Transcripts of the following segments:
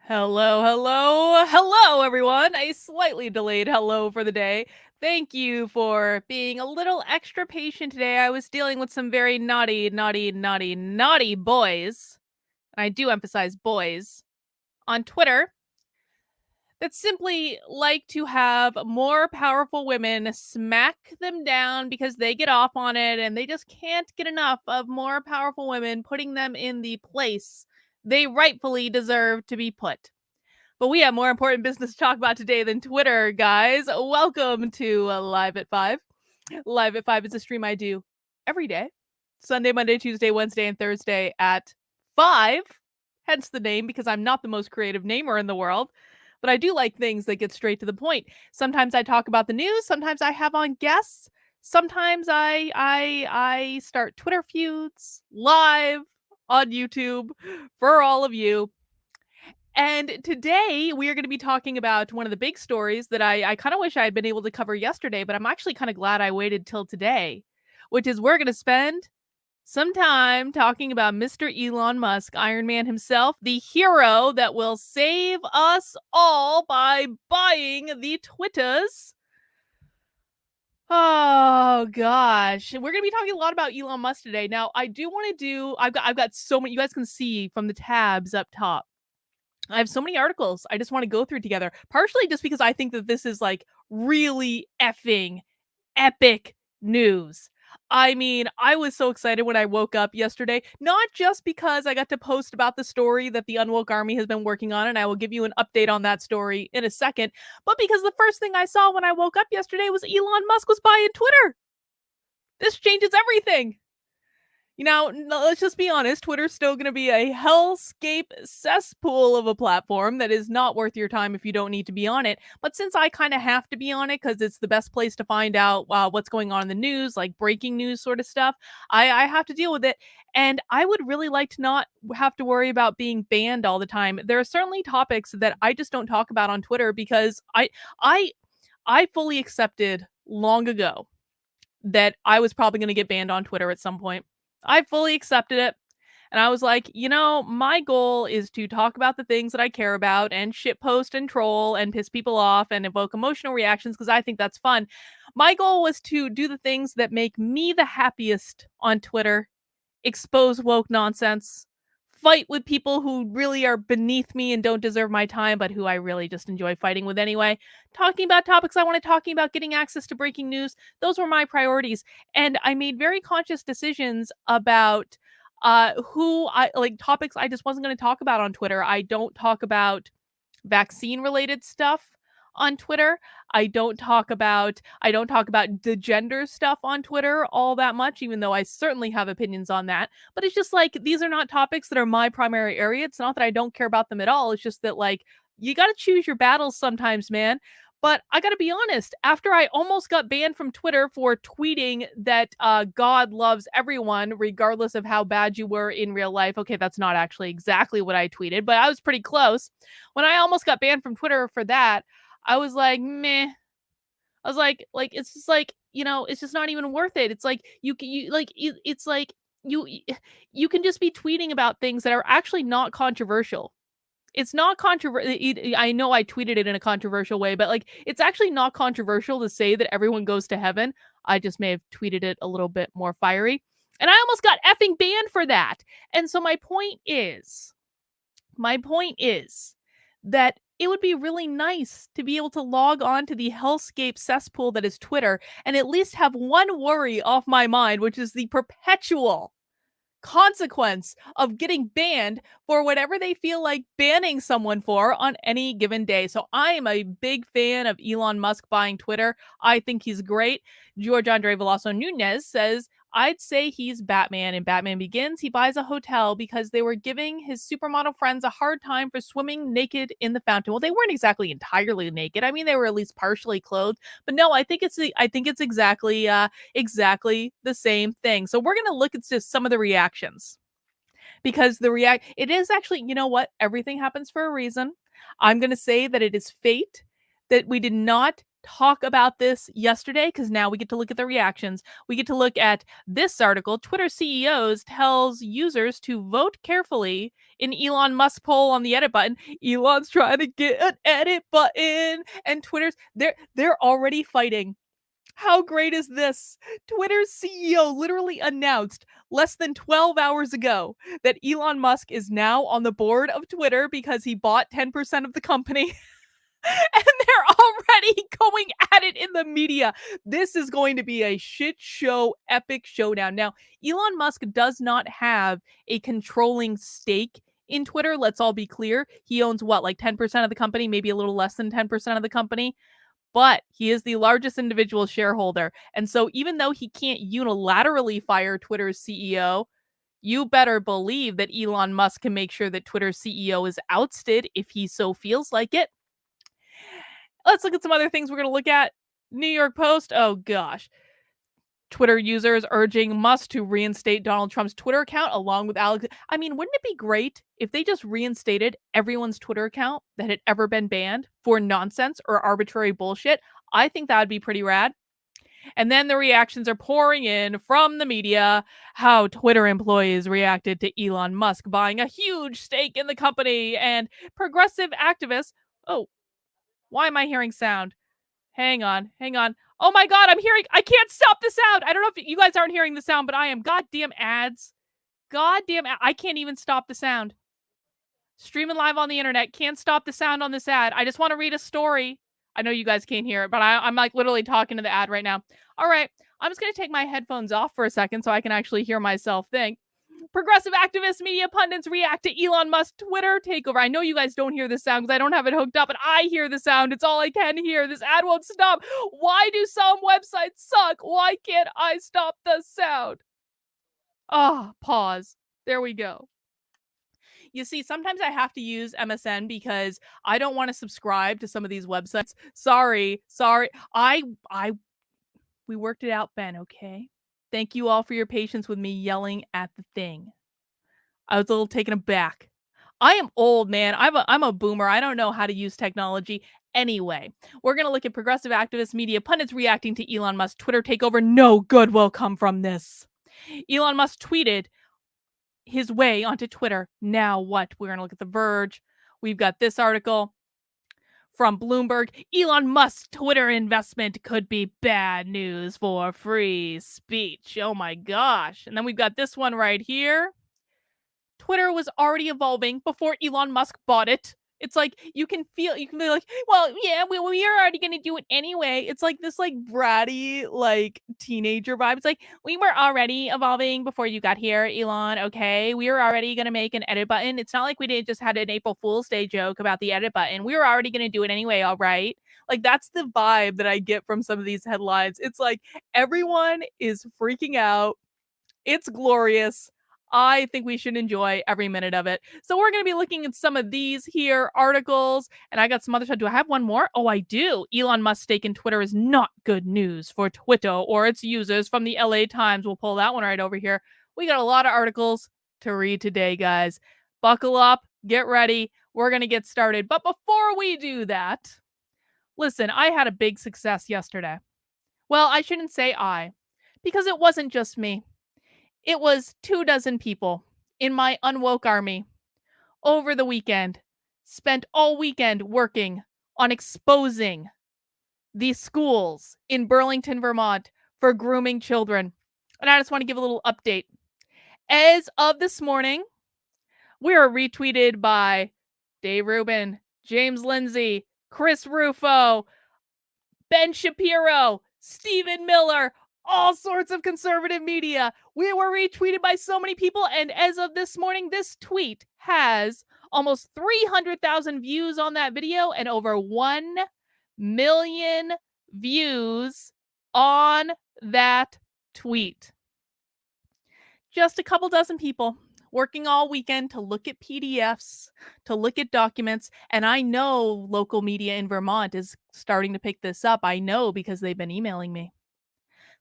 Hello, everyone. A slightly delayed hello for the day. Thank you for being a little extra patient today. I was dealing with some very naughty boys, and I do emphasize boys, on Twitter that simply like to have more powerful women smack them down because they get off on it and they just can't get enough of more powerful women putting them in the place they rightfully deserve to be put. But we have more important business to talk about today than Twitter, guys. Welcome to Live at 5. Live at 5 is a stream I do every day. Sunday, Monday, Tuesday, Wednesday, and Thursday at 5. Hence the name, because I'm not the most creative namer in the world. But I do like things that get straight to the point. Sometimes I talk about the news. Sometimes I have on guests. Sometimes I start Twitter feuds live on YouTube for all of you. And today we are going to be talking about one of the big stories that I kind of wish I had been able to cover yesterday, but I'm actually kind of glad I waited till today, which is we're going to spend some time talking about Mr. Elon Musk, Iron Man himself, the hero that will save us all by buying the Twitters. Oh gosh, we're gonna be talking a lot about Elon Musk today. Now, I do want to do. I've got so many. You guys can see from the tabs up top. I have so many articles I just want to go through together, partially just because I think that this is like really effing epic news. I mean, I was so excited when I woke up yesterday, not just because I got to post about the story that the Unwoke army has been working on, and I will give you an update on that story in a second, but because the first thing I saw when I woke up yesterday was Elon Musk was buying Twitter. This changes everything. You know, let's just be honest, Twitter's still going to be a hellscape cesspool of a platform that is not worth your time if you don't need to be on it. But since I kind of have to be on it because it's the best place to find out what's going on in the news, like breaking news sort of stuff, I have to deal with it. And I would really like to not have to worry about being banned all the time. There are certainly topics that I just don't talk about on Twitter because I fully accepted long ago that I was probably going to get banned on Twitter at some point. I fully accepted it. And I was like, my goal is to talk about the things that I care about and shitpost and troll and piss people off and evoke emotional reactions because I think that's fun. My goal was to do the things that make me the happiest on Twitter, expose woke nonsense, fight with people who really are beneath me and don't deserve my time, but who I really just enjoy fighting with anyway. Talking about topics I want to talking about, getting access to breaking news. Those were my priorities. And I made very conscious decisions about who I like topics I just wasn't going to talk about on Twitter. I don't talk about vaccine related stuff on Twitter. I don't talk about the gender stuff on Twitter all that much, even though I certainly have opinions on that. But it's just like these are not topics that are my primary area. It's not that I don't care about them at all. It's just that like you got to choose your battles sometimes, man. But I got to be honest, after I almost got banned from Twitter for tweeting that God loves everyone, regardless of how bad you were in real life. Okay, that's not actually exactly what I tweeted, but I was pretty close. When I almost got banned from Twitter for that, I was like, meh. I was like it's just like, it's just not even worth it. It's like it's like you you can just be tweeting about things that are actually not controversial. It's not controversial. I know I tweeted it in a controversial way, but like it's actually not controversial to say that everyone goes to heaven. I just may have tweeted it a little bit more fiery. And I almost got effing banned for that. And so my point is that it would be really nice to be able to log on to the hellscape cesspool that is Twitter and at least have one worry off my mind, which is the perpetual consequence of getting banned for whatever they feel like banning someone for on any given day. So I am a big fan of Elon Musk buying Twitter. I think he's great. George Andre Veloso Nunez says, I'd say he's Batman. In Batman Begins, he buys a hotel because they were giving his supermodel friends a hard time for swimming naked in the fountain. Well, they weren't exactly entirely naked. I mean, they were at least partially clothed. But no, I think it's exactly the same thing. So we're going to look at just some of the reactions because it is actually, you know what? Everything happens for a reason. I'm going to say that it is fate that we did not talk about this yesterday because now we get to look at the reactions. We get to look at this article. Twitter CEOs tells users to vote carefully in Elon Musk poll on the edit button. Elon's trying to get an edit button, and they're already fighting. How great is this? Twitter's CEO literally announced less than 12 hours ago that Elon Musk is now on the board of Twitter because he bought 10% of the company. And they're already going at it in the media. This is going to be a shit show, epic showdown. Now, Elon Musk does not have a controlling stake in Twitter. Let's all be clear. He owns what, like 10% of the company, maybe a little less than 10% of the company. But he is the largest individual shareholder. And so even though he can't unilaterally fire Twitter's CEO, you better believe that Elon Musk can make sure that Twitter's CEO is ousted if he so feels like it. Let's look at some other things we're going to look at. New York Post. Oh, gosh. Twitter users urging Musk to reinstate Donald Trump's Twitter account along with Alex. I mean, wouldn't it be great if they just reinstated everyone's Twitter account that had ever been banned for nonsense or arbitrary bullshit? I think that would be pretty rad. And then the reactions are pouring in from the media, how Twitter employees reacted to Elon Musk buying a huge stake in the company, and progressive activists. Oh, why am I hearing sound? Hang on. Oh my God, I can't stop the sound. I don't know if you guys aren't hearing the sound, but I am. Goddamn ads. I can't even stop the sound. Streaming live on the internet, can't stop the sound on this ad. I just want to read a story. I know you guys can't hear it, but I'm like literally talking to the ad right now. All right, I'm just going to take my headphones off for a second so I can actually hear myself think. Progressive activists, media pundits react to Elon Musk's Twitter takeover. I know you guys don't hear the sound because I don't have it hooked up, but I hear the sound. It's all I can hear. This ad won't stop. Why do some websites suck? Why can't I stop the sound? Pause. There we go. You see, sometimes I have to use MSN because I don't want to subscribe to some of these websites. Sorry. We worked it out, Ben, okay? Thank you all for your patience with me yelling at the thing. I was a little taken aback. I am old, man. I'm a boomer. I don't know how to use technology. Anyway, we're going to look at progressive activists, media pundits reacting to Elon Musk's Twitter takeover. No good will come from this. Elon Musk tweeted his way onto Twitter. Now what? We're going to look at The Verge. We've got this article from Bloomberg. Elon Musk's Twitter investment could be bad news for free speech. Oh my gosh. And then we've got this one right here. Twitter was already evolving before Elon Musk bought it. It's like you can be like, well, yeah, we are already going to do it anyway. It's like this like bratty like teenager vibe. It's like we were already evolving before you got here, Elon. Okay, we were already going to make an edit button. It's not like we didn't just had an April Fool's Day joke about the edit button. We were already going to do it anyway. All right. Like that's the vibe that I get from some of these headlines. It's like everyone is freaking out. It's glorious. I think we should enjoy every minute of it. So we're going to be looking at some of these here articles, and I got some other stuff. Do I have one more? Oh, I do. Elon Musk's stake in Twitter is not good news for Twitter or its users from the LA Times. We'll pull that one right over here. We got a lot of articles to read today, guys. Buckle up, get ready. We're going to get started. But before we do that, listen, I had a big success yesterday. Well, I shouldn't say I, because it wasn't just me. It was 24 people in my Unwoke army over the weekend, spent all weekend working on exposing these schools in Burlington, Vermont for grooming children. And I just want to give a little update. As of this morning, we are retweeted by Dave Rubin, James Lindsay, Chris Rufo, Ben Shapiro, Stephen Miller, all sorts of conservative media. We were retweeted by so many people, and as of this morning, this tweet has almost 300,000 views on that video and over 1 million views on that tweet. Just a couple dozen people working all weekend to look at PDFs, to look at documents, and I know local media in Vermont is starting to pick this up. I know because they've been emailing me.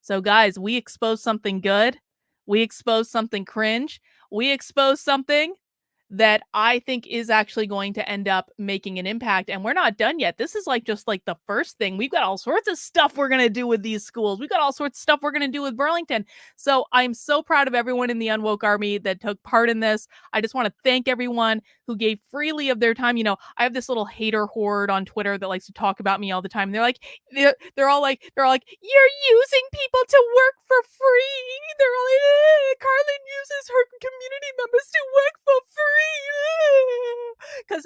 So guys, we exposed something good. We exposed something cringe. We exposed something that I think is actually going to end up making an impact. And we're not done yet. This is like just like the first thing. We've got all sorts of stuff we're going to do with these schools. We've got all sorts of stuff we're going to do with Burlington. So I'm so proud of everyone in the Unwoke Army that took part in this. I just want to thank everyone who gave freely of their time. I have this little hater horde on Twitter that likes to talk about me all the time. And they're all like, you're using people to work for free. They're all like, Carlin uses her community members to work for free.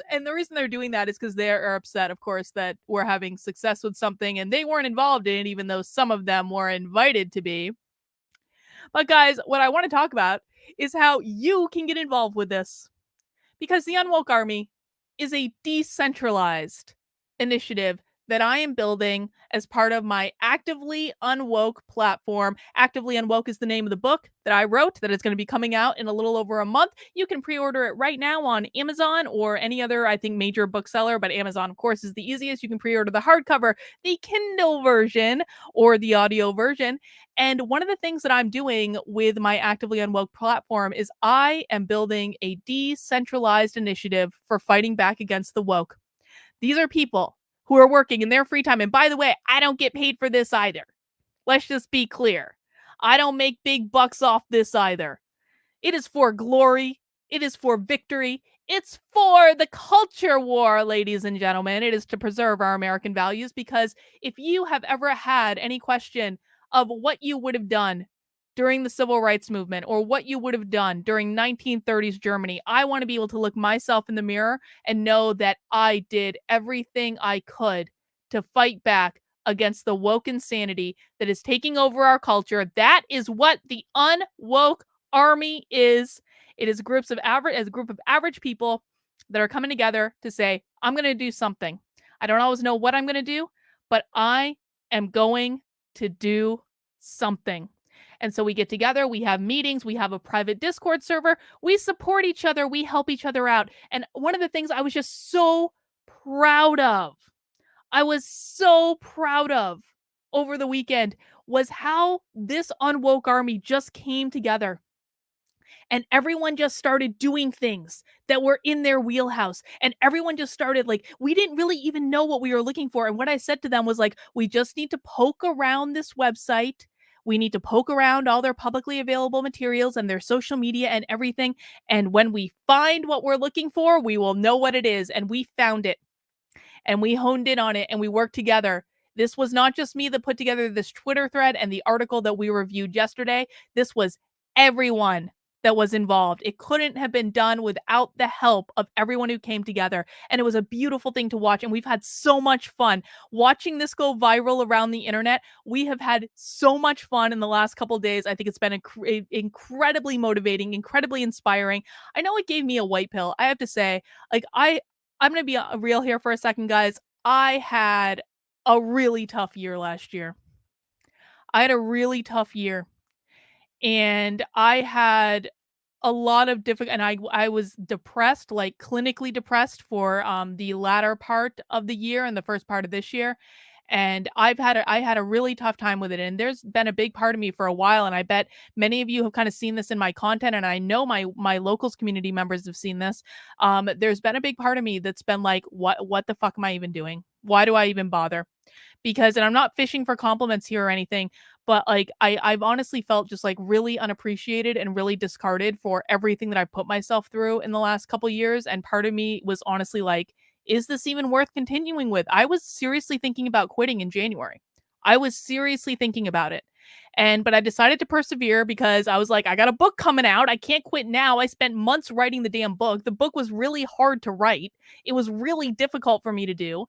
And the reason they're doing that is because they are upset, of course, that we're having success with something and they weren't involved in it, even though some of them were invited to be. But guys, what I want to talk about is how you can get involved with this. Because the Unwoke Army is a decentralized initiative that I am building as part of my Actively Unwoke platform. Actively Unwoke is the name of the book that I wrote that is going to be coming out in a little over a month. You can pre-order it right now on Amazon or any other, I think, major bookseller, but Amazon, of course, is the easiest. You can pre-order the hardcover, the Kindle version, or the audio version. And one of the things that I'm doing with my Actively Unwoke platform is I am building a decentralized initiative for fighting back against the woke. These are people who are working in their free time. And by the way, I don't get paid for this either. Let's just be clear. I don't make big bucks off this either. It is for glory. It is for victory. It's for the culture war, ladies and gentlemen. It is to preserve our American values, because if you have ever had any question of what you would have done during the civil rights movement or what you would have done during 1930s Germany, I want to be able to look myself in the mirror and know that I did everything I could to fight back against the woke insanity that is taking over our culture. That is what the Unwoke Army is. It is a group of average people that are coming together to say, I'm going to do something. I don't always know what I'm going to do, but I am going to do something. And so we get together, we have meetings, we have a private Discord server, we support each other, we help each other out. And one of the things I was just so proud of, over the weekend was how this Unwoke Army just came together. And everyone just started doing things that were in their wheelhouse. And everyone just started, like, we didn't really even know what we were looking for. And what I said to them was like, we just need to poke around this website. We need to poke around all their publicly available materials and their social media and everything. And when we find what we're looking for, we will know what it is. And we found it. And we honed in on it and we worked together. This was not just me that put together this Twitter thread and the article that we reviewed yesterday. This was everyone that was involved. It couldn't have been done without the help of everyone who came together. And it was a beautiful thing to watch. And we've had so much fun watching this go viral around the internet. We have had so much fun in the last couple of days. I think it's been incredibly motivating, incredibly inspiring. I know it gave me a white pill. I have to say, like, I'm going to be real here for a second, guys. I had a really tough year last year. I had a really tough year. And I had a lot of different, and I was depressed, like clinically depressed for the latter part of the year and the first part of this year. And I had a really tough time with it. And there's been a big part of me for a while. And I bet many of you have kind of seen this in my content. And I know my locals community members have seen this. There's been a big part of me that's been like, what the fuck am I even doing? Why do I even bother? Because, and I'm not fishing for compliments here or anything, but like I've honestly felt just like really unappreciated and really discarded for everything that I've put myself through in the last couple years. And part of me was honestly like, is this even worth continuing with? I was seriously thinking about quitting in January. I was seriously thinking about it. But I decided to persevere because I was like, I got a book coming out. I can't quit now. I spent months writing the damn book. The book was really hard to write. It was really difficult for me to do.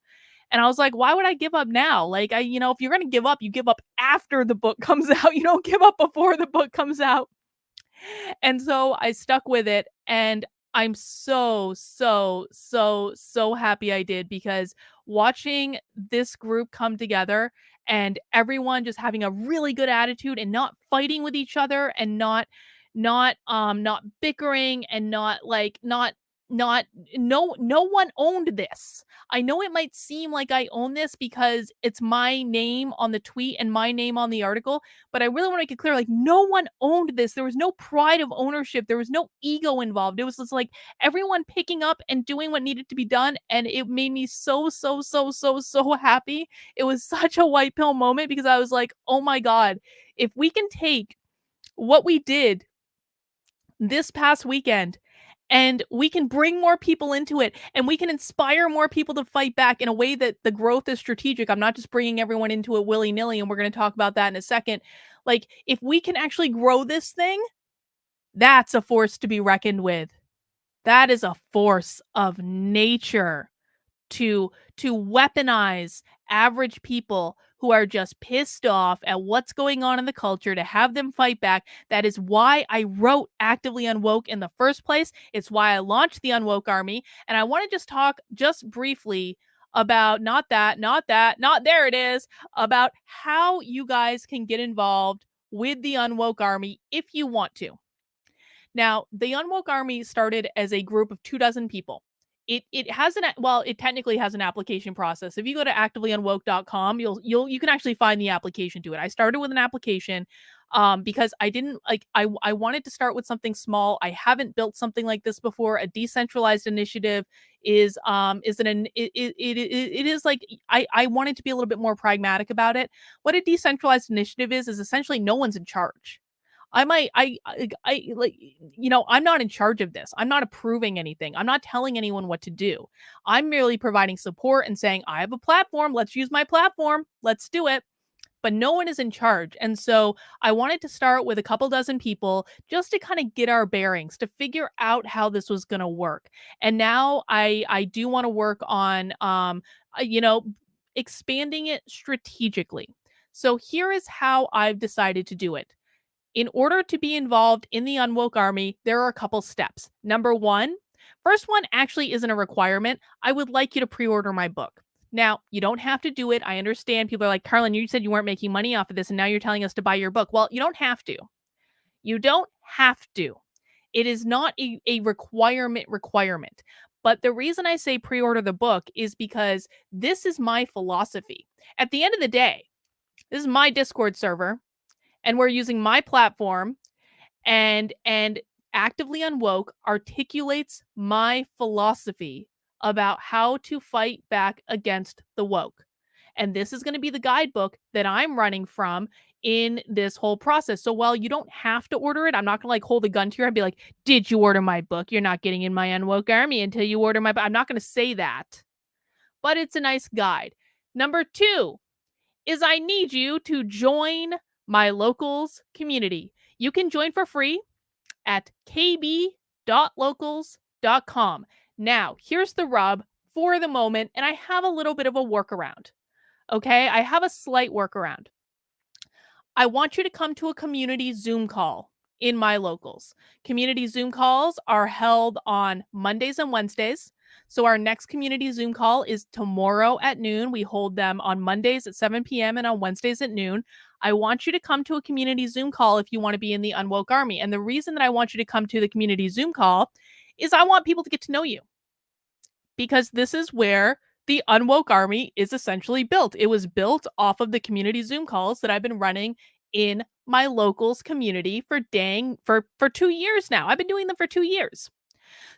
And I was like, why would I give up now? Like, if you're going to give up, you give up after the book comes out. You don't give up before the book comes out. And so I stuck with it. And I'm so, so, so, so happy I did, because watching this group come together and everyone just having a really good attitude and not fighting with each other and not bickering and not not no one owned this. I know it might seem like I own this because it's my name on the tweet and my name on the article, but I really want to make it clear, like, no one owned this. There was no pride of ownership. There was no ego involved. It was just like everyone picking up and doing what needed to be done, and it made me so happy. It was such a white pill moment because I was like, "Oh my god, if we can take what we did this past weekend and we can bring more people into it and we can inspire more people to fight back in a way that the growth is strategic. I'm not just bringing everyone into it willy-nilly, and we're going to talk about that in a second. Like, if we can actually grow this thing, that's a force to be reckoned with. That is a force of nature to weaponize average people who are just pissed off at what's going on in the culture, to have them fight back. That is why I wrote Actively Unwoke in the first place. It's why I launched the Unwoke Army. And I want to just talk just briefly about not there it is, about how you guys can get involved with the Unwoke Army if you want to. Now, the Unwoke Army started as a group of 24 people. It has it technically has an application process. If you go to activelyunwoke.com, you can actually find the application to it. I started with an application because I didn't like I wanted to start with something small. I haven't built something like this before. A decentralized initiative it is like I wanted to be a little bit more pragmatic about it. What a decentralized initiative is essentially no one's in charge. I might I like, I'm not in charge of this. I'm not approving anything. I'm not telling anyone what to do. I'm merely providing support and saying, "I have a platform. Let's use my platform. Let's do it." But no one is in charge. And so I wanted to start with a couple dozen people just to kind of get our bearings, to figure out how this was going to work. And now I do want to work on uh, you know, expanding it strategically. So here is how I've decided to do it. In order to be involved in the Unwoke Army, there are a couple steps. Number one, first one actually isn't a requirement. I would like you to pre order my book. Now, you don't have to do it. I understand people are like, Carlin, you said you weren't making money off of this, and now you're telling us to buy your book. Well, you don't have to. You don't have to. It is not a requirement. But the reason I say pre order the book is because this is my philosophy. At the end of the day, this is my Discord server, and we're using my platform, and Actively Unwoke articulates my philosophy about how to fight back against the woke. And this is going to be the guidebook that I'm running from in this whole process. So while you don't have to order it, I'm not going to like hold a gun to your head and be like, "Did you order my book? You're not getting in my Unwoke Army until you order my book." I'm not going to say that. But it's a nice guide. Number 2, is I need you to join my locals community. You can join for free at kb.locals.com. Now, here's the rub for the moment, and I have a little bit of a workaround. Okay, I have a slight workaround. I want you to come to a community Zoom call in my locals. Community Zoom calls are held on Mondays and Wednesdays. So our next community Zoom call is tomorrow at noon. We hold them on Mondays at 7 p.m. and on Wednesdays at noon. I want you to come to a community Zoom call if you want to be in the Unwoke Army. And the reason that I want you to come to the community Zoom call is I want people to get to know you, because this is where the Unwoke Army is essentially built. It was built off of the community Zoom calls that I've been running in my locals community for 2 years now. I've been doing them for 2 years.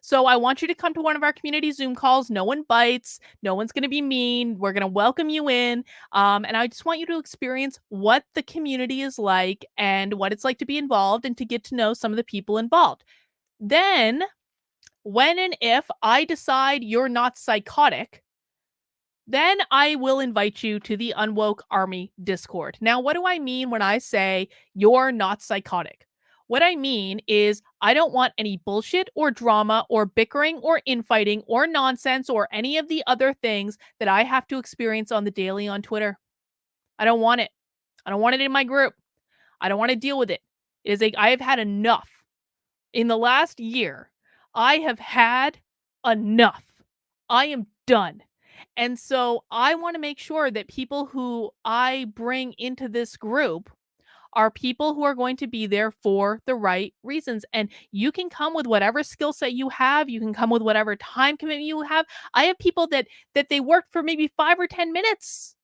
So I want you to come to one of our community Zoom calls. No one bites. No one's going to be mean. We're going to welcome you in. And I just want you to experience what the community is like and what it's like to be involved and to get to know some of the people involved. Then, when and if I decide you're not psychotic, then I will invite you to the Unwoke Army Discord. Now, what do I mean when I say you're not psychotic? What I mean is I don't want any bullshit or drama or bickering or infighting or nonsense or any of the other things that I have to experience on the daily on Twitter. I don't want it. I don't want it in my group. I don't want to deal with it. I have had enough. In the last year, I have had enough. I am done. And so I want to make sure that people who I bring into this group are people who are going to be there for the right reasons. And you can come with whatever skill set you have. You can come with whatever time commitment you have. I have people that they worked for maybe 5 or 10 minutes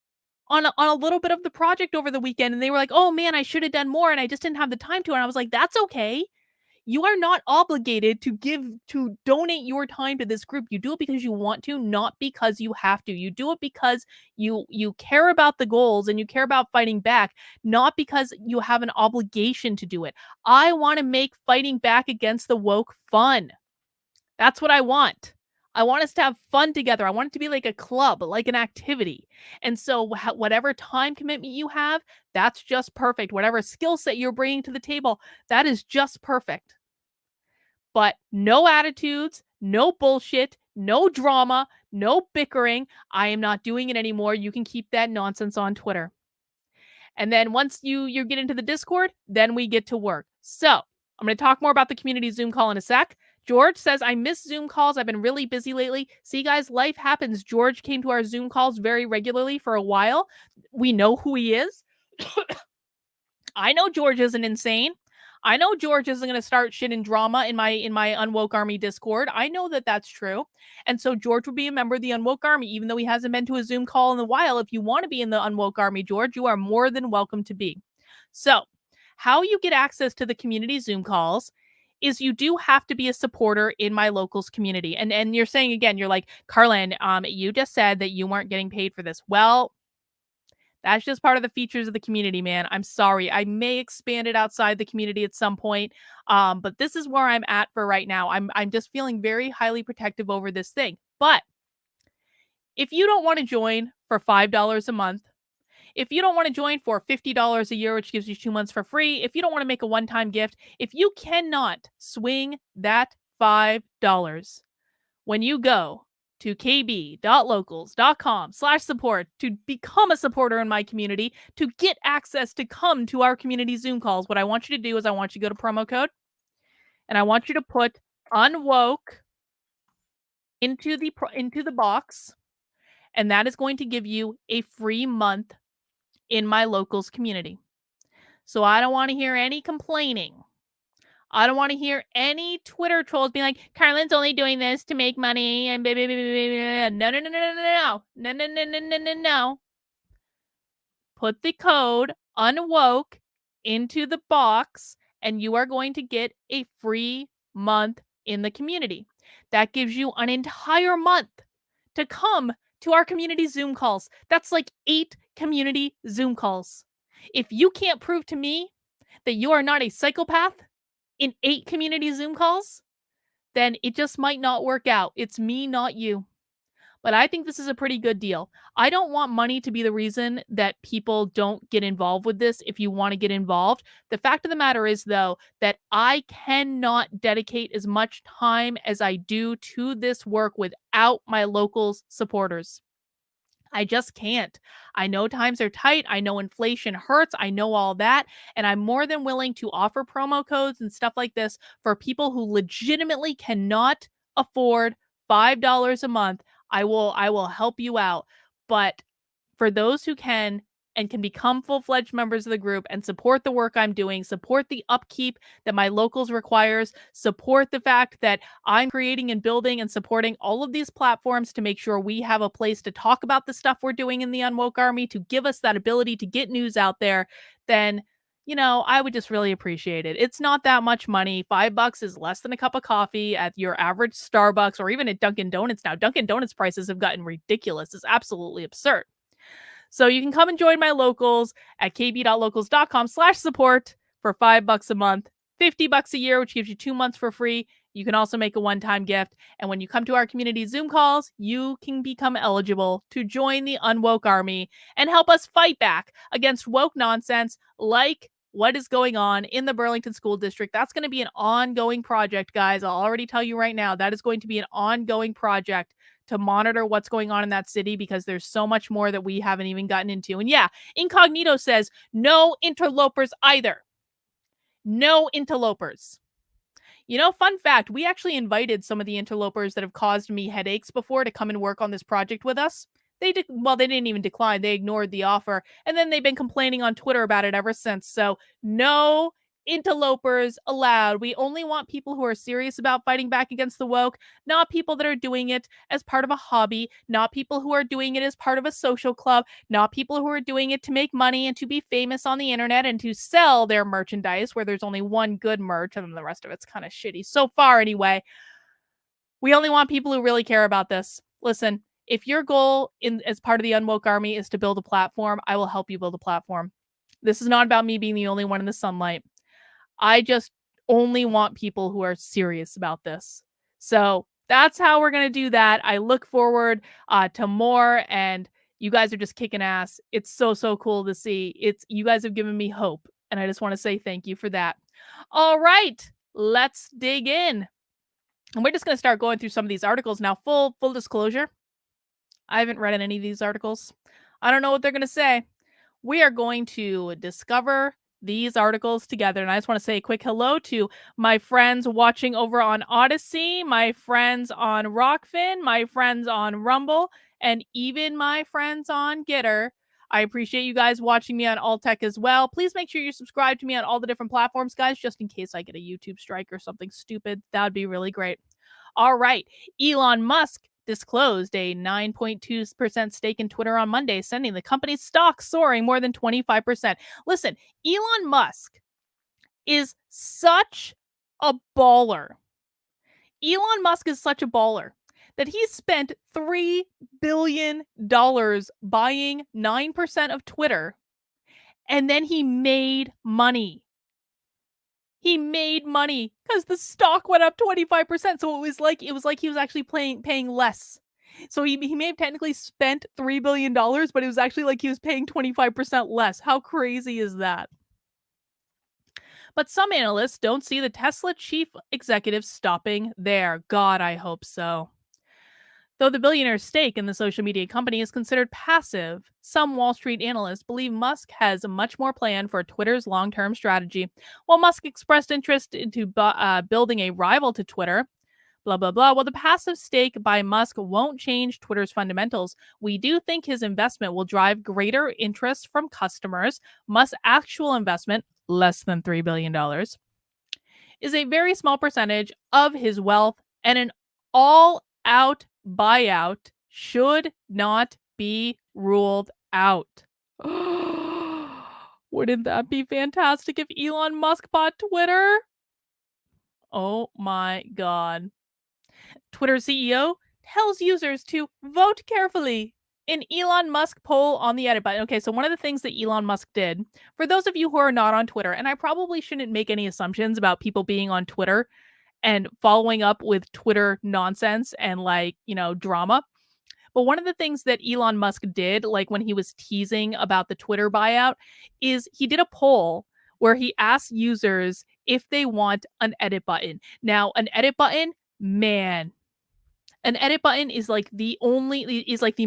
on a little bit of the project over the weekend, and they were like, "Oh man, I should have done more, and I just didn't have the time to." And I was like, "That's okay. You are not obligated to donate your time to this group. You do it because you want to, not because you have to. You do it because you care about the goals and you care about fighting back, not because you have an obligation to do it. I want to make fighting back against the woke fun. That's what I want. I want us to have fun together. I want it to be like a club, like an activity. And so, whatever time commitment you have, that's just perfect. Whatever skill set you're bringing to the table, that is just perfect. But no attitudes, no bullshit, no drama, no bickering. I am not doing it anymore. You can keep that nonsense on Twitter. And then once you get into the Discord, then we get to work. So I'm going to talk more about the community Zoom call in a sec. George says, I miss Zoom calls. I've been really busy lately. See, guys, life happens. George came to our Zoom calls very regularly for a while. We know who he is. I know George isn't insane. I know George isn't going to start shit and drama in my Unwoke Army Discord. I know that that's true. And so George will be a member of the Unwoke Army, even though he hasn't been to a Zoom call in a while. If you want to be in the Unwoke Army, George, you are more than welcome to be. So how you get access to the community Zoom calls is you do have to be a supporter in my locals community. And you're saying again, you're like, Carlin, you just said that you weren't getting paid for this. Well, that's just part of the features of the community, man. I'm sorry. I may expand it outside the community at some point. But this is where I'm at for right now. I'm just feeling very highly protective over this thing. But if you don't want to join for $5 a month, if you don't want to join for $50 a year, which gives you 2 months for free, if you don't want to make a one-time gift, if you cannot swing that $5 when you go to kb.locals.com/support to become a supporter in my community, to get access to come to our community Zoom calls, what I want you to do is I want you to go to promo code and I want you to put Unwoke into the box, and that is going to give you a free month in my locals community. So I don't want to hear any complaining. I don't want to hear any Twitter trolls being like, Carlin's only doing this to make money and blah, blah, blah, blah, blah. No, no, no, no, no, no, no, no, no, no, no, no. Put the code Unwoke into the box and you are going to get a free month in the community. That gives you an entire month to come to our community Zoom calls. That's like 8 community Zoom calls. If you can't prove to me that you are not a psychopath in 8 community Zoom calls, then it just might not work out. It's me, not you. But I think this is a pretty good deal. I don't want money to be the reason that people don't get involved with this if you want to get involved. The fact of the matter is, though, that I cannot dedicate as much time as I do to this work without my locals supporters. I just can't. I know times are tight. I know inflation hurts. I know all that. And I'm more than willing to offer promo codes and stuff like this for people who legitimately cannot afford $5 a month. I will help you out. But for those who can and can become full-fledged members of the group and support the work I'm doing, support the upkeep that my locals requires, support the fact that I'm creating and building and supporting all of these platforms to make sure we have a place to talk about the stuff we're doing in the Unwoke Army, to give us that ability to get news out there, then I would just really appreciate it. It's not that much money. $5 is less than a cup of coffee at your average Starbucks or even at Dunkin' Donuts now. Dunkin' Donuts prices have gotten ridiculous. It's absolutely absurd. So you can come and join my locals at kb.locals.com/support for $5 a month, $50 a year, which gives you 2 months for free. You can also make a one-time gift. And when you come to our community Zoom calls, you can become eligible to join the Unwoke Army and help us fight back against woke nonsense like what is going on in the Burlington School District. That's going to be an ongoing project, guys. I'll already tell you right now, that is going to be an ongoing project to monitor what's going on in that city because there's so much more that we haven't even gotten into. And yeah, Incognito says no interlopers either. No interlopers. Fun fact, we actually invited some of the interlopers that have caused me headaches before to come and work on this project with us. They didn't even decline. They ignored the offer, and then they've been complaining on Twitter about it ever since. So no interlopers allowed. We only want people who are serious about fighting back against the woke, not people that are doing it as part of a hobby, not people who are doing it as part of a social club, not people who are doing it to make money and to be famous on the internet and to sell their merchandise where there's only one good merch and then the rest of it's kind of shitty. So far, anyway. We only want people who really care about this. Listen, if your goal as part of the Unwoke Army is to build a platform, I will help you build a platform. This is not about me being the only one in the sunlight. I just only want people who are serious about this. So that's how we're going to do that. I look forward to more, and you guys are just kicking ass. It's so, so cool to see. You guys have given me hope, and I just want to say thank you for that. All right, let's dig in. And we're just going to start going through some of these articles now. Full disclosure, I haven't read any of these articles. I don't know what they're going to say. We are going to discover these articles together. And I just want to say a quick hello to my friends watching over on Odyssey, my friends on Rockfin, my friends on Rumble, and even my friends on Gitter. I appreciate you guys watching me on Alltech as well. Please make sure you subscribe to me on all the different platforms, guys, just in case I get a YouTube strike or something stupid. That would be really great. All right. Elon Musk disclosed a 9.2% stake in Twitter on Monday, sending the company's stock soaring more than 25%. Listen, Elon Musk is such a baller. Elon Musk is such a baller that he spent $3 billion buying 9% of Twitter, and then he made money. He made money because the stock went up 25%. So it was like he was actually paying less. So he may have technically spent $3 billion, but it was actually like he was paying 25% less. How crazy is that? But some analysts don't see the Tesla chief executive stopping there. God, I hope so. Though the billionaire's stake in the social media company is considered passive, some Wall Street analysts believe Musk has much more planned for Twitter's long-term strategy. While Musk expressed interest into building a rival to Twitter, blah, blah, blah. While the passive stake by Musk won't change Twitter's fundamentals, we do think his investment will drive greater interest from customers. Musk's actual investment, less than $3 billion, is a very small percentage of his wealth, and an all-out buyout should not be ruled out. Wouldn't that be fantastic if Elon Musk bought Twitter? Oh my God. Twitter CEO tells users to vote carefully in Elon Musk poll on the edit button. Okay, so one of the things that Elon Musk did, for those of you who are not on Twitter, and I probably shouldn't make any assumptions about people being on Twitter and following up with Twitter nonsense and drama. But one of the things that Elon Musk did, like when he was teasing about the Twitter buyout, is he did a poll where he asked users if they want an edit button. Now, an edit button, man, an edit button is like the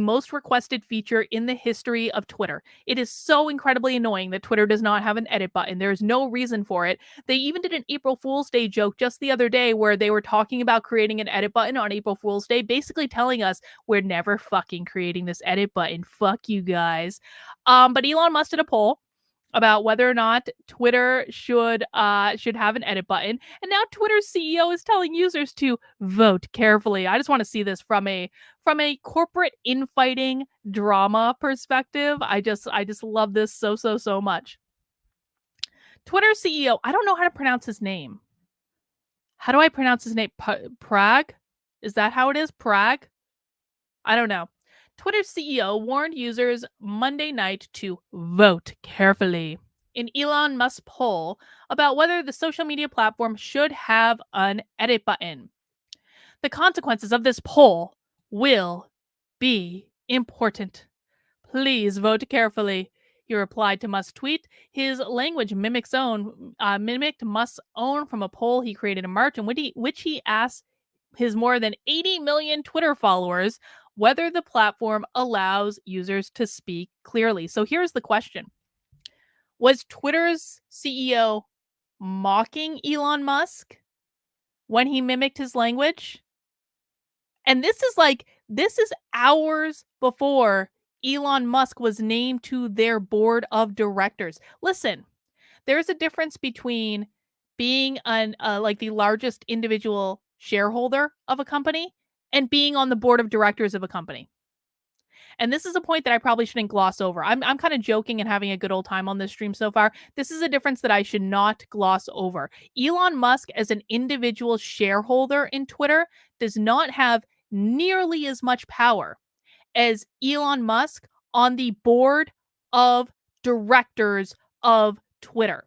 most requested feature in the history of Twitter. It is so incredibly annoying that Twitter does not have an edit button. There is no reason for it. They even did an April Fool's Day joke just the other day where they were talking about creating an edit button on April Fool's Day, basically telling us we're never fucking creating this edit button. Fuck you guys. But Elon Musk did a poll about whether or not Twitter should have an edit button. And now Twitter's CEO is telling users to vote carefully. I just want to see this from a corporate infighting drama perspective. I just love this so much. Twitter CEO, I don't know how to pronounce his name. How do I pronounce his name? Prague? Is that how it is? Prague? I don't know. Twitter's CEO warned users Monday night to vote carefully in Elon Musk's poll about whether the social media platform should have an edit button. The consequences of this poll will be important. Please vote carefully, he replied to Musk's tweet. His language mimicked Musk's own from a poll he created in March, in which he asked his more than 80 million Twitter followers whether the platform allows users to speak clearly. So here's the question. Was Twitter's CEO mocking Elon Musk when he mimicked his language? And this is This is hours before Elon Musk was named to their board of directors. Listen, there's a difference between being like the largest individual shareholder of a company and being on the board of directors of a company. And this is a point that I probably shouldn't gloss over. I'm kind of joking and having a good old time on this stream so far. This is a difference that I should not gloss over. Elon Musk, as an individual shareholder in Twitter, does not have nearly as much power as Elon Musk on the board of directors of Twitter.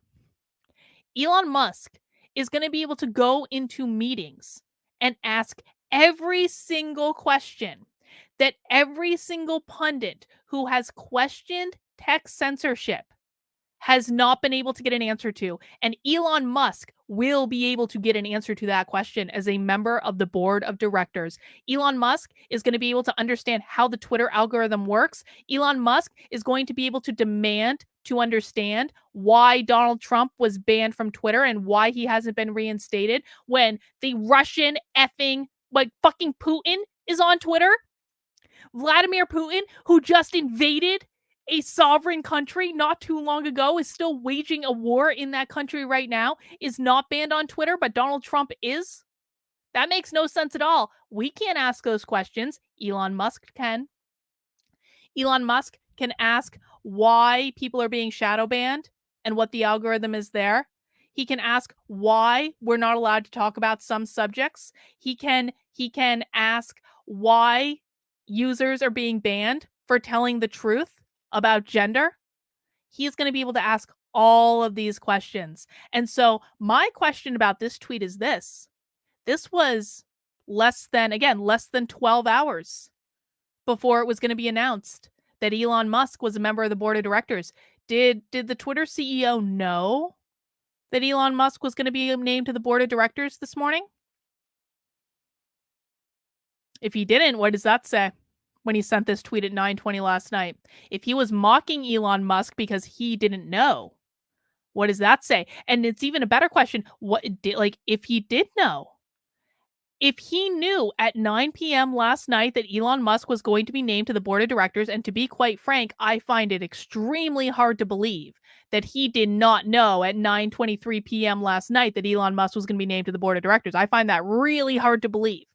Elon Musk is going to be able to go into meetings and ask every single question that every single pundit who has questioned tech censorship has not been able to get an answer to. And Elon Musk will be able to get an answer to that question as a member of the board of directors. Elon Musk is going to be able to understand how the Twitter algorithm works. Elon Musk is going to be able to demand to understand why Donald Trump was banned from Twitter and why he hasn't been reinstated when the Russian effing, like, fucking Putin is on Twitter. Vladimir Putin, who just invaded a sovereign country not too long ago, is still waging a war in that country right now, is not banned on Twitter, but Donald Trump is? That makes no sense at all. We can't ask those questions. Elon Musk can. Elon Musk can ask why people are being shadow banned and what the algorithm is there. He can ask why we're not allowed to talk about some subjects. He can ask why users are being banned for telling the truth about gender. He's going to be able to ask all of these questions. And so my question about this tweet is this. This was less than 12 hours before it was going to be announced that Elon Musk was a member of the board of directors. Did the Twitter CEO know that Elon Musk was going to be named to the board of directors this morning? If he didn't, what does that say when he sent this tweet at 9:20 last night? If he was mocking Elon Musk because he didn't know, what does that say? And it's even a better question. If he did know, if he knew at 9 p.m. last night that Elon Musk was going to be named to the board of directors, and to be quite frank, I find it extremely hard to believe that he did not know at 9:23 p.m. last night that Elon Musk was going to be named to the board of directors. I find that really hard to believe.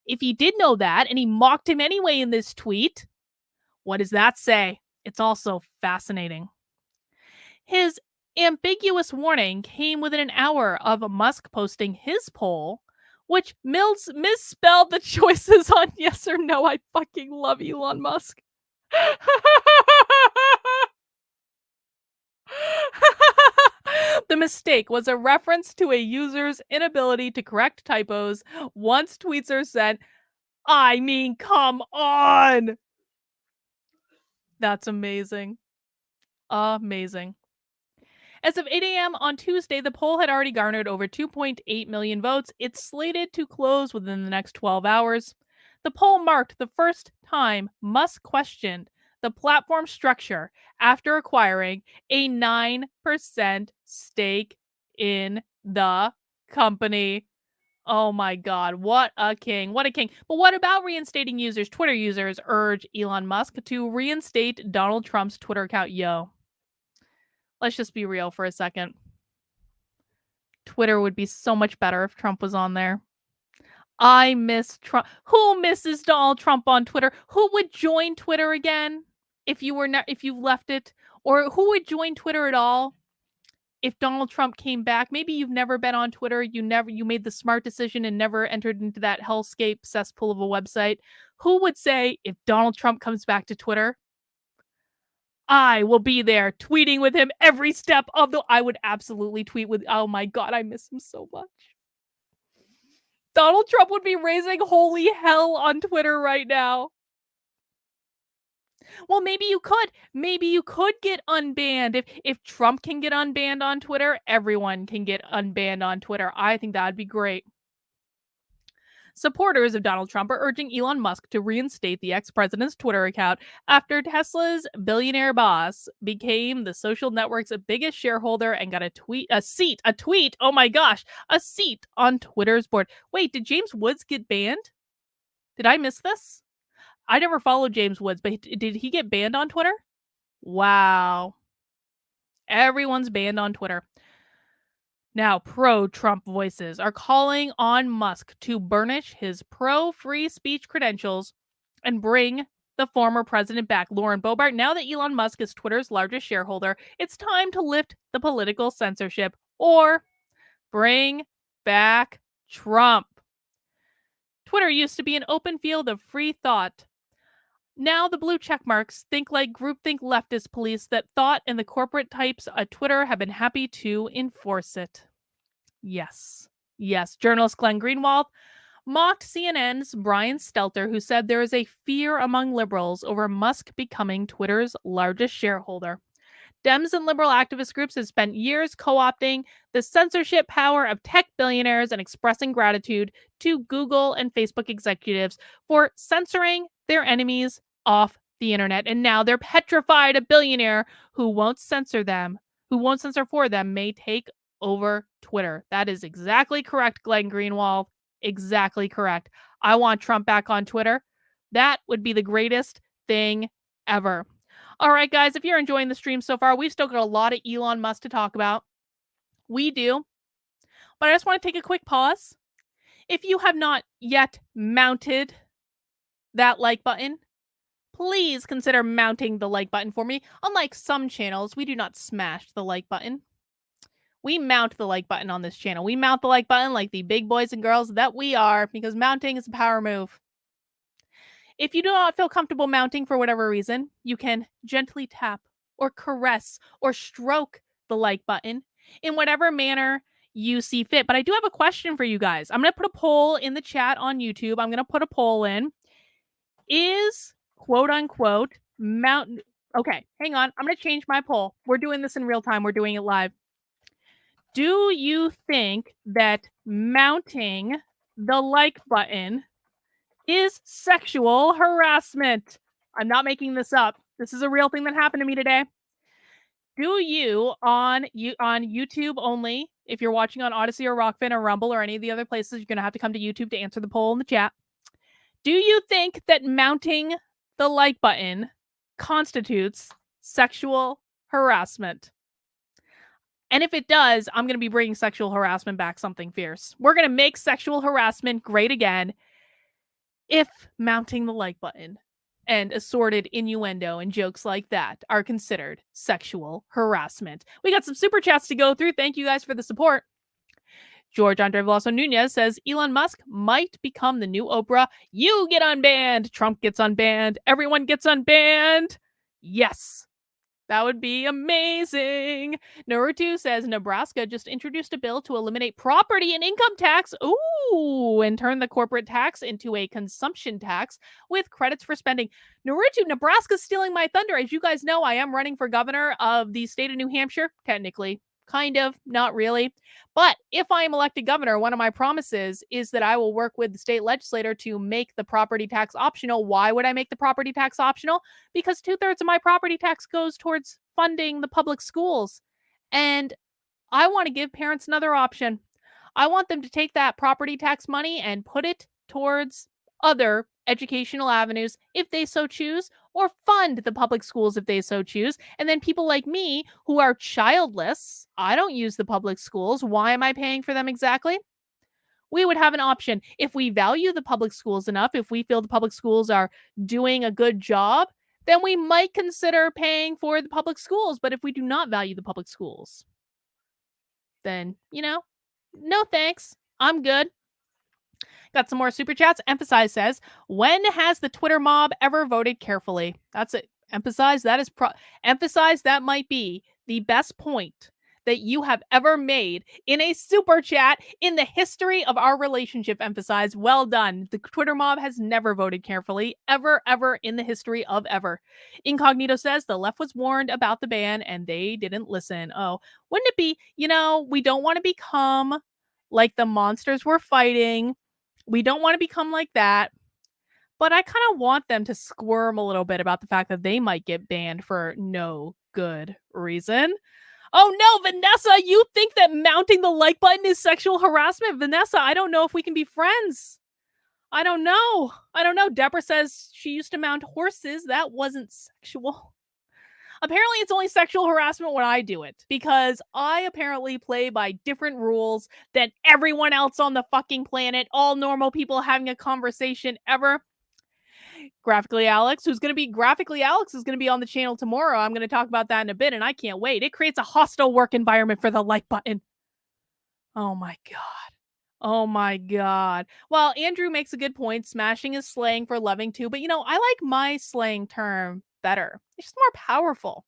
If he did know that and he mocked him anyway in this tweet, what does that say? It's also fascinating. His ambiguous warning came within an hour of Musk posting his poll, which misspelled the choices on yes or no. I fucking love Elon Musk. The mistake was a reference to a user's inability to correct typos once tweets are sent. I mean, come on. That's amazing. Amazing. As of 8 a.m. on Tuesday, the poll had already garnered over 2.8 million votes. It's slated to close within the next 12 hours. The poll marked the first time Musk questioned the platform structure after acquiring a 9% stake in the company. Oh my God, what a king. What a king. But what about reinstating users? Twitter users urge Elon Musk to reinstate Donald Trump's Twitter account. Yo. Let's just be real for a second. Twitter would be so much better if Trump was on there. I miss Trump. Who misses Donald Trump on Twitter? Who would join Twitter again if you left it? Or who would join Twitter at all if Donald Trump came back? Maybe you've never been on Twitter. You made the smart decision and never entered into that hellscape cesspool of a website. Who would say if Donald Trump comes back to Twitter, I will be there tweeting with him every step of the... I would absolutely tweet with... Oh my God, I miss him so much. Donald Trump would be raising holy hell on Twitter right now. Well, maybe you could. Maybe you could get unbanned. If Trump can get unbanned on Twitter, everyone can get unbanned on Twitter. I think that'd be great. Supporters of Donald Trump are urging Elon Musk to reinstate the ex-president's Twitter account after Tesla's billionaire boss became the social network's biggest shareholder and got a seat on Twitter's board. Wait, did James Woods get banned? Did I miss this? I never followed James Woods, but did he get banned on Twitter? Wow. Everyone's banned on Twitter. Now, pro-Trump voices are calling on Musk to burnish his pro-free speech credentials and bring the former president back. Lauren Boebert, now that Elon Musk is Twitter's largest shareholder, it's time to lift the political censorship or bring back Trump. Twitter used to be an open field of free thought. Now the blue checkmarks think like groupthink leftist police that thought and the corporate types at Twitter have been happy to enforce it. Yes. Yes. Journalist Glenn Greenwald mocked CNN's Brian Stelter, who said there is a fear among liberals over Musk becoming Twitter's largest shareholder. Dems and liberal activist groups have spent years co-opting the censorship power of tech billionaires and expressing gratitude to Google and Facebook executives for censoring their enemies off the internet. And now they're petrified a billionaire who won't censor for them may take over Twitter. That is exactly correct, Glenn Greenwald. Exactly correct. I want Trump back on Twitter. That would be the greatest thing ever. All right, guys, if you're enjoying the stream so far, we've still got a lot of Elon Musk to talk about. We do. But I just want to take a quick pause. If you have not yet mounted that like button, please consider mounting the like button for me. Unlike some channels, we do not smash the like button. We mount the like button on this channel. We mount the like button like the big boys and girls that we are, because mounting is a power move. If you do not feel comfortable mounting for whatever reason, you can gently tap or caress or stroke the like button in whatever manner you see fit. But I do have a question for you guys. I'm going to put a poll in the chat on YouTube. I'm going to put a poll in. Is quote unquote mount... Okay, hang on. I'm going to change my poll. We're doing this in real time. We're doing it live. Do you think that mounting the like button is sexual harassment? I'm not making this up. This is a real thing that happened to me today. Do you on YouTube only, if you're watching on Odyssey or Rockfin or Rumble or any of the other places, you're going to have to come to YouTube to answer the poll in the chat. Do you think that mounting the like button constitutes sexual harassment? And if it does, I'm going to be bringing sexual harassment back something fierce. We're going to make sexual harassment great again if mounting the like button and assorted innuendo and jokes like that are considered sexual harassment. We got some super chats to go through. Thank you guys for the support. George Andre Veloso Nunez says Elon Musk might become the new Oprah. You get unbanned. Trump gets unbanned. Everyone gets unbanned. Yes. That would be amazing. Naruto says Nebraska just introduced a bill to eliminate property and income tax. Ooh, and turn the corporate tax into a consumption tax with credits for spending. Naruto, Nebraska's stealing my thunder. As you guys know, I am running for governor of the state of New Hampshire, technically. Kind of, not really. But if I am elected governor, one of my promises is that I will work with the state legislator to make the property tax optional. Why would I make the property tax optional? Because 2/3 of my property tax goes towards funding the public schools. And I want to give parents another option. I want them to take that property tax money and put it towards other educational avenues if they so choose, or fund the public schools if they so choose. And then people like me who are childless, I don't use the public schools. Why am I paying for them exactly? We would have an option. If we value the public schools enough, if we feel the public schools are doing a good job, then we might consider paying for the public schools. But if we do not value the public schools, then, no thanks. I'm good. Got some more super chats. Emphasize says, when has the Twitter mob ever voted carefully? That's it. Emphasize, emphasize that might be the best point that you have ever made in a super chat in the history of our relationship. Emphasize, well done. The Twitter mob has never voted carefully, ever in the history of ever. Incognito says, the left was warned about the ban and they didn't listen. Oh, wouldn't it be, we don't want to become like the monsters we're fighting. We don't want to become like that, but I kind of want them to squirm a little bit about the fact that they might get banned for no good reason. Oh no, Vanessa, you think that mounting the like button is sexual harassment? Vanessa, I don't know if we can be friends. I don't know. I don't know. Deborah says she used to mount horses. That wasn't sexual. Apparently, it's only sexual harassment when I do it because I apparently play by different rules than everyone else on the fucking planet. All normal people having a conversation ever. Graphically Alex, who's going to be Graphically Alex, is going to be on the channel tomorrow. I'm going to talk about that in a bit, and I can't wait. It creates a hostile work environment for the like button. Oh my god. Oh my god. Well, Andrew makes a good point. Smashing is slang for loving too, but I like my slang term better. It's just more powerful.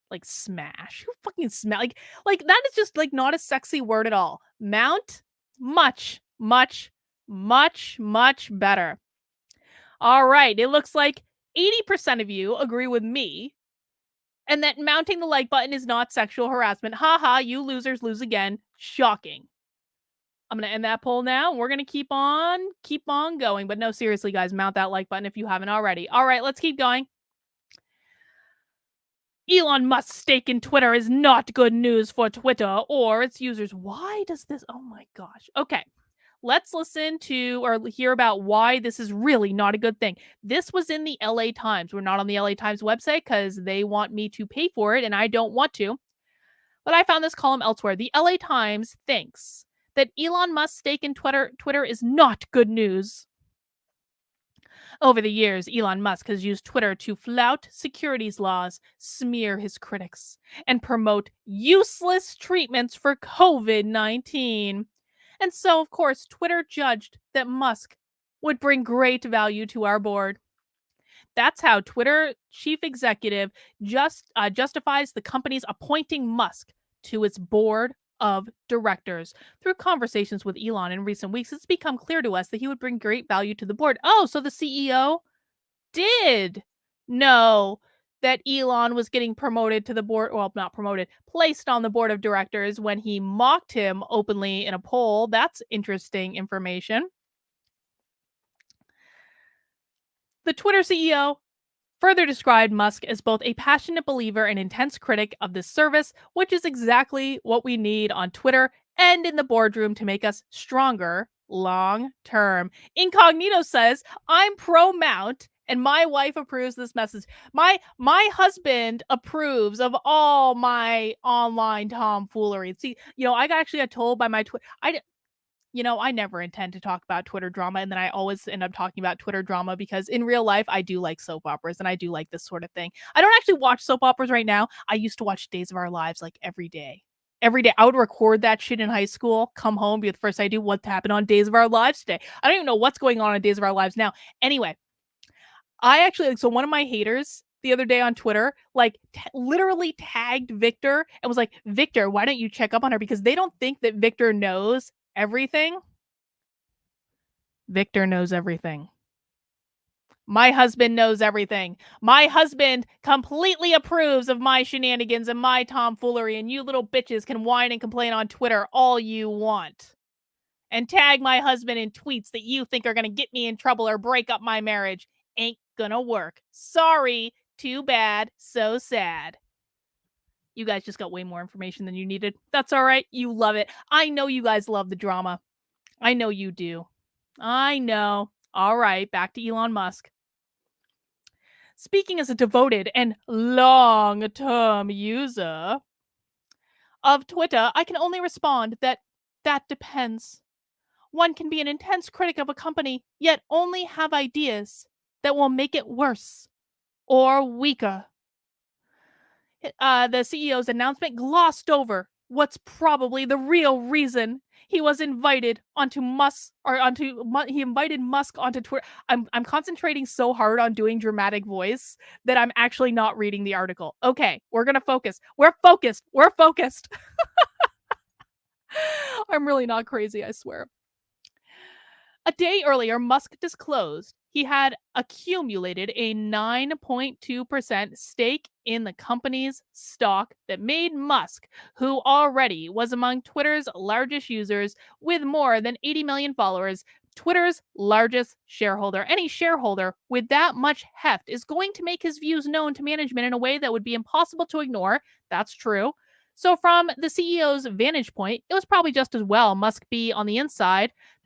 Like smash. Who fucking smash? Like that is just like not a sexy word at all. Mount, much, much, much, much better. All right. It looks like 80% of you agree with me, and that mounting the like button is not sexual harassment. Haha, you losers lose again. Shocking. I'm going to end that poll now. We're going to keep on going. But no, seriously, guys, mount that like button if you haven't already. All right, let's keep going. Elon Musk's stake in Twitter is not good news for Twitter or its users. Why does this? Oh my gosh. Okay. Let's listen to or hear about why this is really not a good thing. This was in the LA Times. We're not on the LA Times website because they want me to pay for it and I don't want to. But I found this column elsewhere. The LA Times thinks that Elon Musk's stake in Twitter is not good news. Over the years, Elon Musk has used Twitter to flout securities laws, smear his critics, and promote useless treatments for COVID-19. And so, of course, Twitter judged that Musk would bring great value to our board. That's how Twitter chief executive justifies the company's appointing Musk to its board of directors. Through conversations with Elon in recent weeks, it's become clear to us that he would bring great value to the board. Oh, so the CEO did know that Elon was getting promoted to the board, well, not promoted, placed on the board of directors when he mocked him openly in a poll. That's interesting information. The Twitter CEO further described Musk as both a passionate believer and intense critic of this service, which is exactly what we need on Twitter and in the boardroom to make us stronger long term. Incognito says, I'm pro Mount and my wife approves this message. My husband approves of all my online tomfoolery. See, I actually got told by my Twitter, I never intend to talk about Twitter drama, and then I always end up talking about Twitter drama because in real life, I do like soap operas, and I do like this sort of thing. I don't actually watch soap operas right now. I used to watch Days of Our Lives like every day. Every day. I would record that shit in high school, come home, be the first I do, what happened on Days of Our Lives today. I don't even know what's going on Days of Our Lives now. Anyway, I actually, so one of my haters the other day on Twitter, literally tagged Victor and was like, Victor, why don't you check up on her? Because they don't think that Victor knows everything. Victor knows everything. My husband knows everything. My husband completely approves of my shenanigans and my tomfoolery, and you little bitches can whine and complain on Twitter all you want. And tag my husband in tweets that you think are going to get me in trouble or break up my marriage. Ain't gonna work. Sorry. Too bad. So sad. You guys just got way more information than you needed. That's all right. You love it. I know you guys love the drama. I know you do. I know. All right, back to Elon Musk. Speaking as a devoted and long-term user of Twitter, I can only respond that depends. One can be an intense critic of a company, yet only have ideas that will make it worse or weaker. The CEO's announcement glossed over what's probably the real reason he was invited onto Musk, he invited Musk onto Twitter. I'm concentrating so hard on doing dramatic voice that I'm actually not reading the article. Okay, we're gonna focus. We're focused. I'm really not crazy, I swear. A day earlier, Musk disclosed he had accumulated a 9.2% stake in the company's stock that made Musk, who already was among Twitter's largest users with more than 80 million followers, Twitter's largest shareholder. Any shareholder with that much heft is going to make his views known to management in a way that would be impossible to ignore. That's true. So from the CEO's vantage point, it was probably just as well Musk be on the inside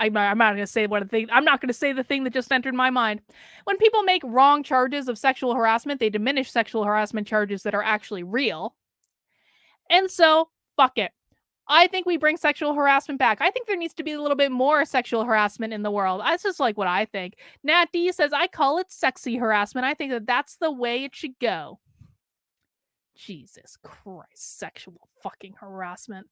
I'm not going to say I'm not going to say the thing that just entered my mind. When people make wrong charges of sexual harassment, they diminish sexual harassment charges that are actually real. And so, fuck it. I think we bring sexual harassment back. I think there needs to be a little bit more sexual harassment in the world. That's just like what I think. Nat D says, I call it sexy harassment. I think that that's the way it should go. Jesus Christ, sexual fucking harassment.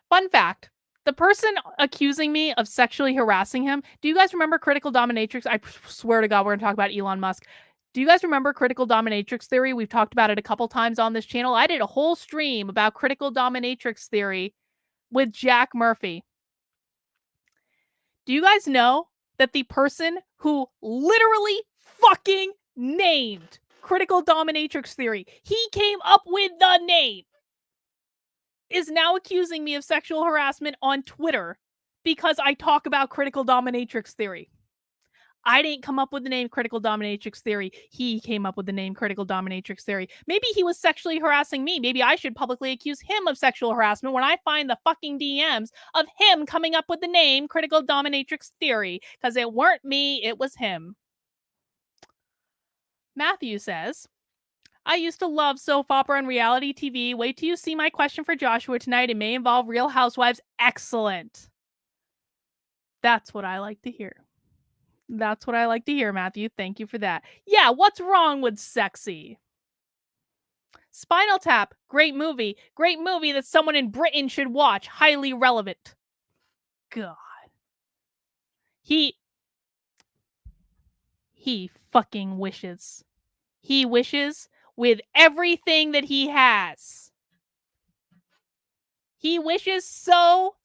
Fun fact. The person accusing me of sexually harassing him, do you guys remember critical dominatrix? I swear to God, we're going to talk about Elon Musk. Do you guys remember critical dominatrix theory? We've talked about it a couple times on this channel. I did a whole stream about critical dominatrix theory with Jack Murphy. Do you guys know that the person who literally fucking named critical dominatrix theory, he came up with the name, is now accusing me of sexual harassment on Twitter because I talk about critical dominatrix theory. I didn't come up with the name critical dominatrix theory. He came up with the name critical dominatrix theory. Maybe he was sexually harassing me. Maybe I should publicly accuse him of sexual harassment when I find the fucking DMs of him coming up with the name critical dominatrix theory. Because it weren't me, it was him. Matthew says, I used to love soap opera and reality TV. Wait till you see my question for Joshua tonight. It may involve Real Housewives. Excellent. That's what I like to hear. That's what I like to hear, Matthew. Thank you for that. Yeah, what's wrong with sexy? Spinal Tap, great movie. Great movie that someone in Britain should watch. Highly relevant. God. He fucking wishes. He wishes with everything that he has. He wishes so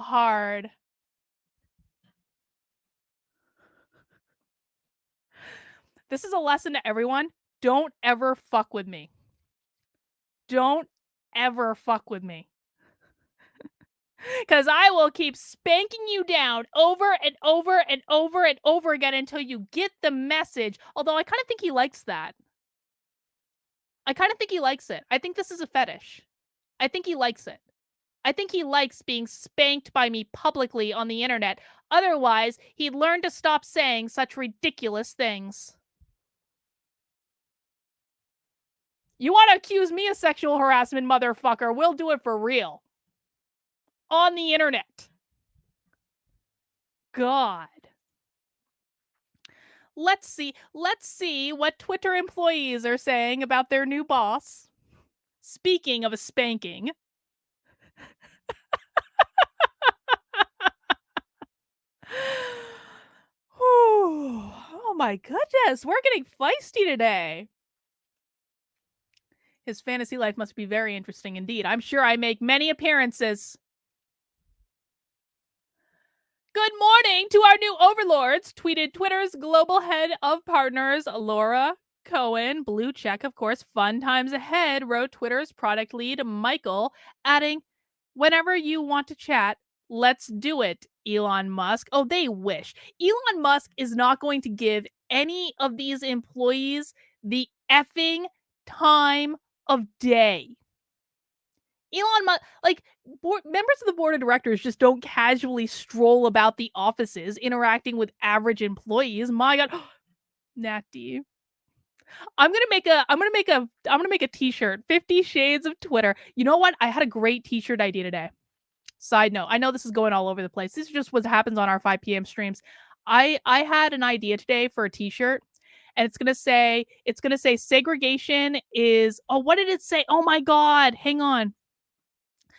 hard. This is a lesson to everyone. Don't ever fuck with me. Don't ever fuck with me. Because I will keep spanking you down over and over and over and over again until you get the message. Although I kind of think he likes that. I kind of think he likes it. I think this is a fetish. I think he likes it. I think he likes being spanked by me publicly on the internet. Otherwise, he'd learn to stop saying such ridiculous things. You want to accuse me of sexual harassment, motherfucker? We'll do it for real. On the internet. God. Let's see what Twitter employees are saying about their new boss. Speaking of a spanking. Oh my goodness, we're getting feisty today. His fantasy life must be very interesting indeed. I'm sure I make many appearances. Good morning to our new overlords, tweeted Twitter's global head of partners, Laura Cohen. Blue check, of course. Fun times ahead, wrote Twitter's product lead, Michael, adding, whenever you want to chat, let's do it, Elon Musk. Oh, they wish. Elon Musk is not going to give any of these employees the effing time of day. Elon Musk, like, members of the board of directors just don't casually stroll about the offices interacting with average employees. My God, Natty. I'm gonna make a t-shirt. 50 Shades of Twitter. You know what? I had a great t-shirt idea today. Side note, I know this is going all over the place. This is just what happens on our 5 p.m. streams. I had an idea today for a t-shirt, and it's gonna say segregation is. Oh, what did it say? Oh my God, hang on.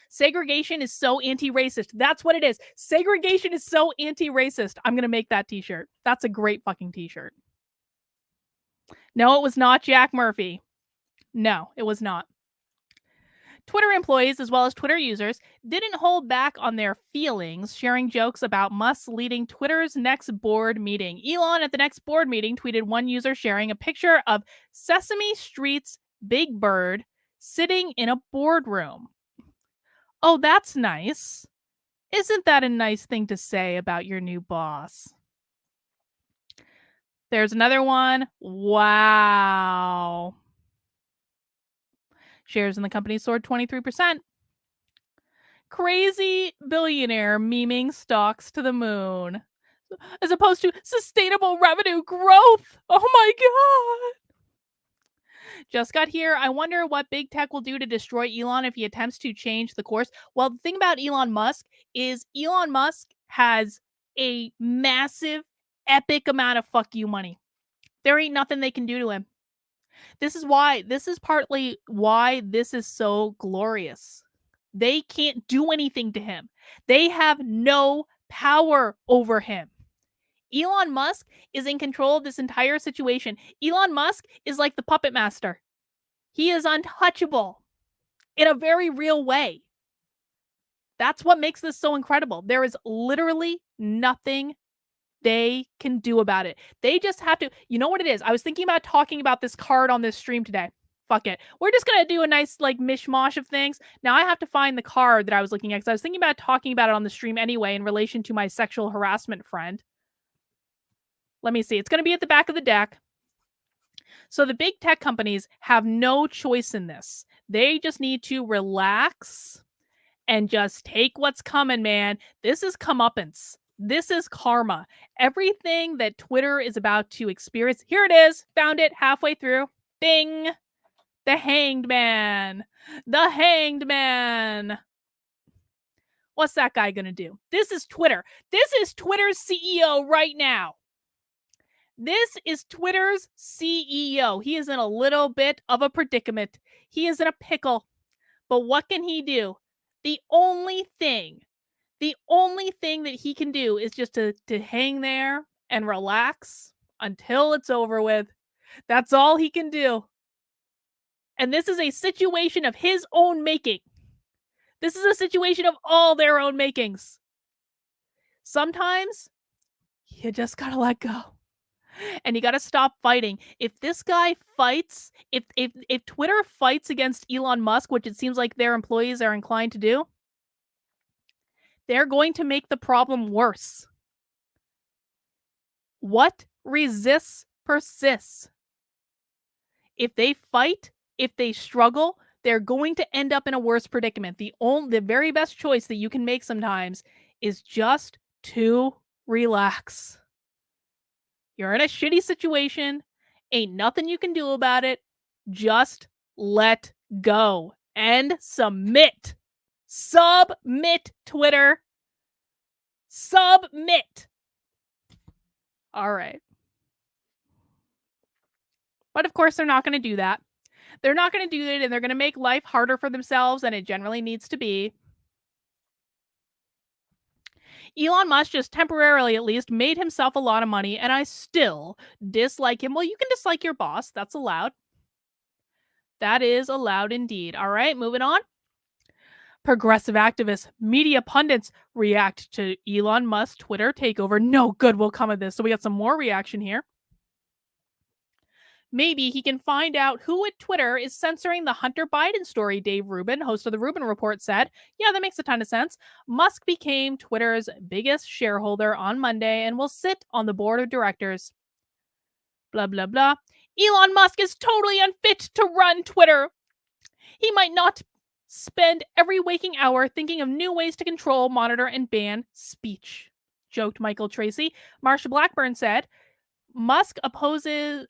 Segregation is so anti-racist. That's what it is. Segregation is so anti-racist. I'm going to make that t-shirt. That's a great fucking t-shirt. No, it was not Jack Murphy. No, it was not. Twitter employees, as well as Twitter users, didn't hold back on their feelings, sharing jokes about Musk leading Twitter's next board meeting. Elon at the next board meeting tweeted one user sharing a picture of Sesame Street's Big Bird sitting in a boardroom. Oh, that's nice. Isn't that a nice thing to say about your new boss? There's another one. Wow. Shares in the company soared 23%. Crazy billionaire memeing stocks to the moon. As opposed to sustainable revenue growth. Oh my god. Just got here. I wonder what big tech will do to destroy Elon if he attempts to change the course. Well, the thing about Elon Musk is Elon Musk has a massive, epic amount of fuck you money. There ain't nothing they can do to him. This is partly why this is so glorious. They can't do anything to him. They have no power over him. Elon Musk is in control of this entire situation. Elon Musk is like the puppet master. He is untouchable in a very real way. That's what makes this so incredible. There is literally nothing they can do about it. They just have to, you know what it is? I was thinking about talking about this card on this stream today. Fuck it. We're just going to do a nice like mishmash of things. Now I have to find the card that I was looking at because I was thinking about talking about it on the stream anyway in relation to my sexual harassment friend. Let me see. It's going to be at the back of the deck. So the big tech companies have no choice in this. They just need to relax and just take what's coming, man. This is comeuppance. This is karma. Everything that Twitter is about to experience. Here it is. Found it halfway through. Bing. The Hanged Man. The Hanged Man. What's that guy going to do? This is Twitter. This is Twitter's CEO right now. This is Twitter's CEO. He is in a little bit of a predicament. He is in a pickle. But what can he do? The only thing that he can do is just to hang there and relax until it's over with. That's all he can do. And this is a situation of his own making. This is a situation of all their own makings. Sometimes you just gotta let go. And you got to stop fighting. If this guy fights, if Twitter fights against Elon Musk, which it seems like their employees are inclined to do, they're going to make the problem worse. What resists persists. If they fight, if they struggle, they're going to end up in a worse predicament. The very best choice that you can make sometimes is just to relax. You're in a shitty situation. Ain't nothing you can do about it. Just let go and submit. Submit, Twitter. Submit. All right. But of course, they're not going to do that. They're not going to do it, and they're going to make life harder for themselves than it generally needs to be. Elon Musk just temporarily, at least, made himself a lot of money, and I still dislike him. Well, you can dislike your boss. That's allowed. That is allowed indeed. All right, moving on. Progressive activists, media pundits react to Elon Musk's Twitter takeover. No good will come of this. So we got some more reaction here. Maybe he can find out who at Twitter is censoring the Hunter Biden story, Dave Rubin, host of the Rubin Report, said. Yeah, that makes a ton of sense. Musk became Twitter's biggest shareholder on Monday and will sit on the board of directors. Blah, blah, blah. Elon Musk is totally unfit to run Twitter. He might not spend every waking hour thinking of new ways to control, monitor, and ban speech, joked Michael Tracy. Marsha Blackburn said, Musk opposes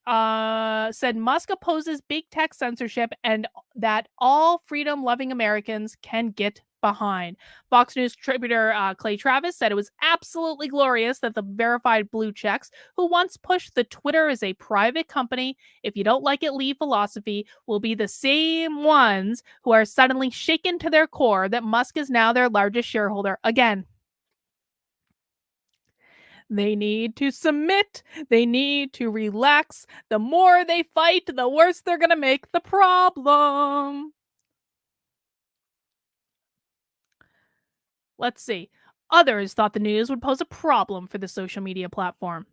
big tech censorship and that all freedom-loving Americans can get behind. Fox News contributor Clay Travis said it was absolutely glorious that the verified blue checks, who once pushed the Twitter as a private company, if you don't like it, leave philosophy, will be the same ones who are suddenly shaken to their core that Musk is now their largest shareholder again. They need to submit. They need to relax. The more they fight, the worse they're going to make the problem. Let's see. Others thought the news would pose a problem for the social media platform.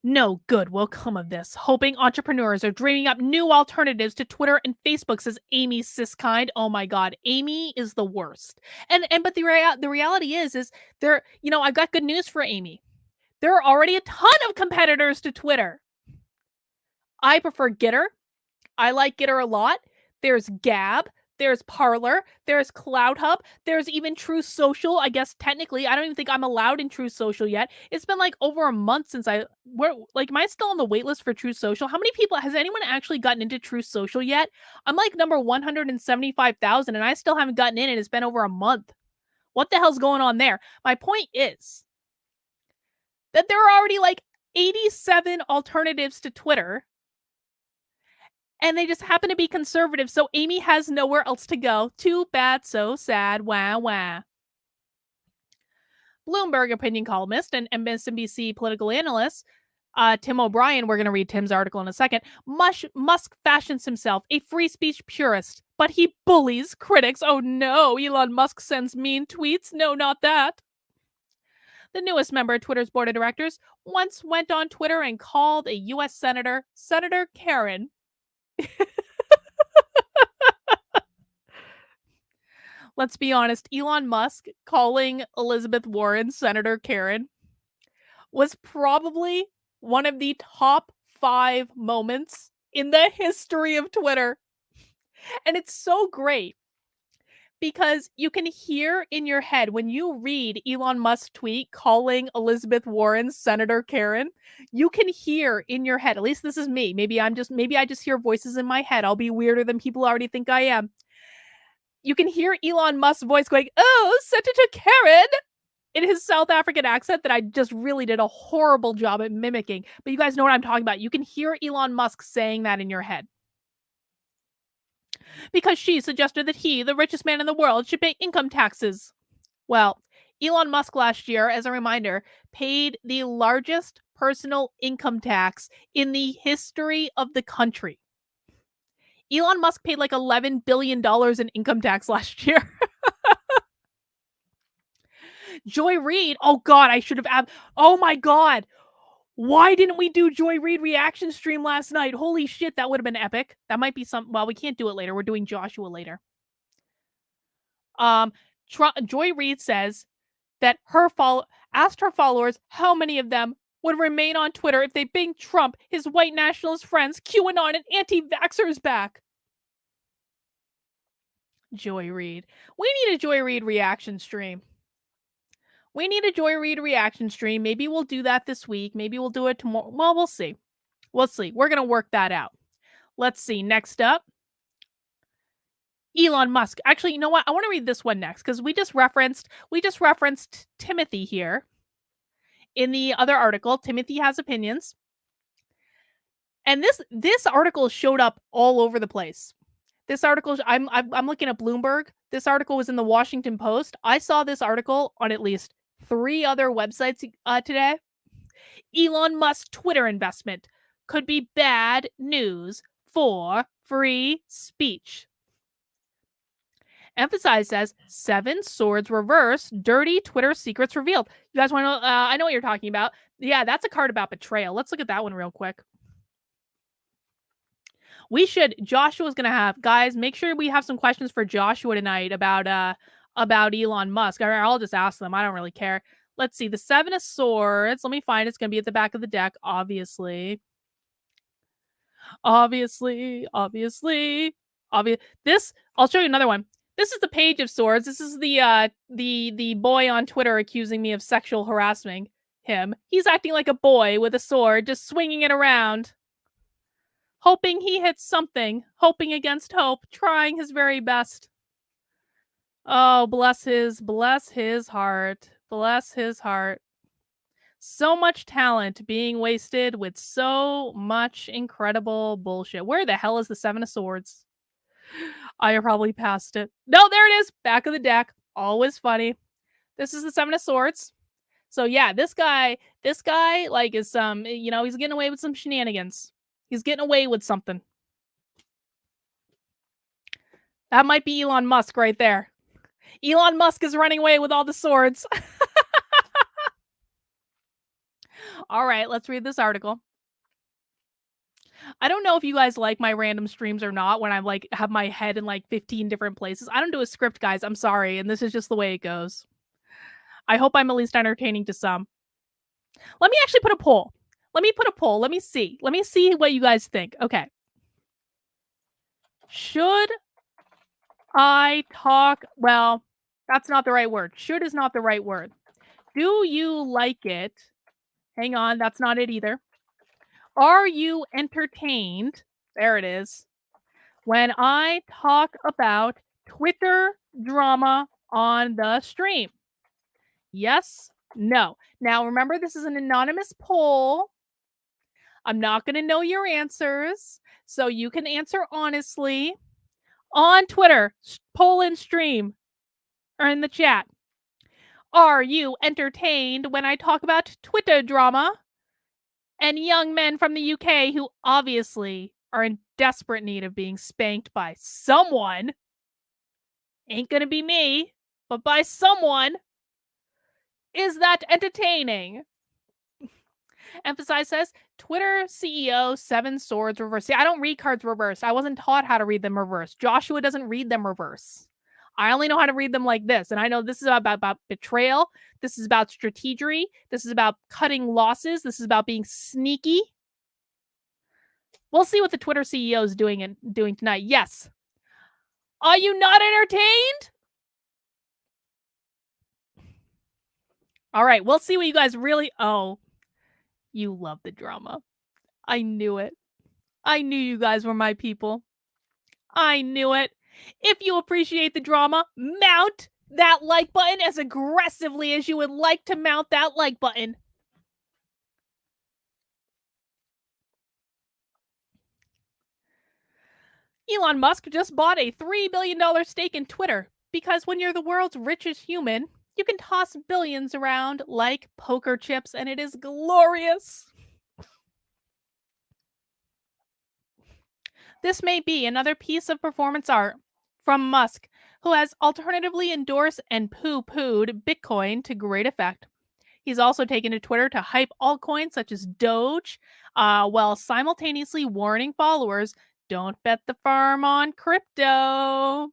No good will come of this. Hoping entrepreneurs are dreaming up new alternatives to Twitter and Facebook, says Amy Siskind. Oh my God, Amy is the worst. But the reality is there. I've got good news for Amy. There are already a ton of competitors to Twitter. I prefer Gitter. I like Gitter a lot. there's Gab, there's Parler, there's Cloud Hub, there's even True Social. I guess technically, I don't even think I'm allowed in True Social yet. It's been like over a month since am I still on the wait list for True Social? How many people, has anyone actually gotten into True Social yet? I'm like number 175,000 and I still haven't gotten in and it's been over a month. What the hell's going on there? My point is that there are already like 87 alternatives to Twitter. And they just happen to be conservative, so Amy has nowhere else to go. Too bad, so sad. Wah, wah. Bloomberg opinion columnist and MSNBC political analyst Tim O'Brien, we're going to read Tim's article in a second. Musk fashions himself a free speech purist, but he bullies critics. Oh no, Elon Musk sends mean tweets. No, not that. The newest member of Twitter's board of directors once went on Twitter and called a U.S. Senator Karen. Let's be honest, Elon Musk calling Elizabeth Warren Senator Karen was probably one of the top 5 moments in the history of Twitter. And it's so great because you can hear in your head when you read Elon Musk's tweet calling Elizabeth Warren Senator Karen, you can hear in your head, at least this is me, maybe I just hear voices in my head. I'll be weirder than people already think I am. You can hear Elon Musk's voice going, "Oh, Senator Karen," in his South African accent that I just really did a horrible job at mimicking. But you guys know what I'm talking about. You can hear Elon Musk saying that in your head. Because she suggested that he, the richest man in the world, should pay income taxes. Well, Elon Musk last year, as a reminder, paid the largest personal income tax in the history of the country. Elon Musk paid like $11 billion in income tax last year. Joy Reid. Oh God, I should have. Oh my God. Why didn't we do Joy Reid reaction stream last night? Holy shit, that would have been epic. That might be some. Well, we can't do it later. We're doing Joshua later. Joy Reid says that asked her followers how many of them would remain on Twitter if they bring Trump, his white nationalist friends, QAnon, and anti-vaxxers back. Joy Reid. We need a Joy Reid reaction stream. Maybe we'll do that this week. Maybe we'll do it tomorrow. Well, we'll see. We're going to work that out. Let's see. Next up, Elon Musk. Actually, you know what? I want to read this one next because we just referenced Timothy here in the other article. Timothy has opinions. And this article showed up all over the place. This article, I'm looking at Bloomberg. This article was in the Washington Post. I saw this article on at least 3 other websites today. Elon Musk's Twitter investment could be bad news for free speech. Emphasize says 7 swords reversed, dirty Twitter secrets revealed. You guys want to know? I know what you're talking about. Yeah, that's a card about betrayal. Let's look at that one real quick. Joshua's going to have, guys, make sure we have some questions for Joshua tonight about Elon Musk. I'll just ask them. I don't really care. Let's see. The 7 of Swords. Let me find it. It's going to be at the back of the deck, obviously. This, I'll show you another one. This is the Page of Swords. This is the boy on Twitter accusing me of sexual harassing him. He's acting like a boy with a sword, just swinging it around. Hoping he hits something, hoping against hope, trying his very best. Oh, bless his heart. Bless his heart. So much talent being wasted with so much incredible bullshit. Where the hell is the 7 of Swords? I probably passed it. No, there it is. Back of the deck. Always funny. This is the 7 of Swords. So yeah, this guy, like, is he's getting away with some shenanigans. He's getting away with something. That might be Elon Musk right there. Elon Musk is running away with all the swords. All right, let's read this article. I don't know if you guys like my random streams or not when I have my head in 15 different places. I don't do a script, guys. I'm sorry, and this is just the way it goes. I hope I'm at least entertaining to some. Let me actually put a poll. Let me see. Let me see what you guys think. Okay. Should I talk? Well, that's not the right word. Should is not the right word. Do you like it? Hang on, that's not it either. Are you entertained? There it is. When I talk about Twitter drama on the stream. Yes, no. Now remember, this is an anonymous poll. I'm not going to know your answers, so you can answer honestly on Twitter, poll and stream, or in the chat. Are you entertained when I talk about Twitter drama and young men from the UK who obviously are in desperate need of being spanked by someone? Ain't gonna be me, but by someone. Is that entertaining? Emphasize says Twitter CEO Seven Swords reverse. See, I don't read cards reverse. I wasn't taught how to read them reverse. Joshua doesn't read them reverse. I only know how to read them like this. And I know this is about betrayal. This is about strategery. This is about cutting losses. This is about being sneaky. We'll see what the Twitter CEO is doing tonight. Yes. Are you not entertained? All right, we'll see what you guys really. Oh, you love the drama. I knew it. I knew you guys were my people. I knew it. If you appreciate the drama, mount that like button as aggressively as you would like to mount that like button. Elon Musk just bought a $3 billion stake in Twitter because when you're the world's richest human, you can toss billions around like poker chips, and it is glorious. This may be another piece of performance art from Musk, who has alternatively endorsed and poo-pooed Bitcoin to great effect. He's also taken to Twitter to hype altcoins such as Doge, while simultaneously warning followers, don't bet the farm on crypto.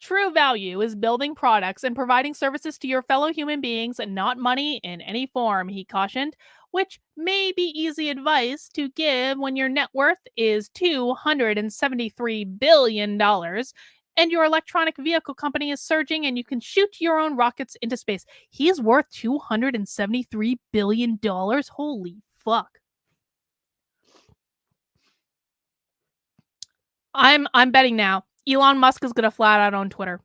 True value is building products and providing services to your fellow human beings and not money in any form, he cautioned, which may be easy advice to give when your net worth is $273 billion and your electronic vehicle company is surging and you can shoot your own rockets into space. He is worth $273 billion. Holy fuck. I'm betting now. Elon Musk is going to flat out on Twitter.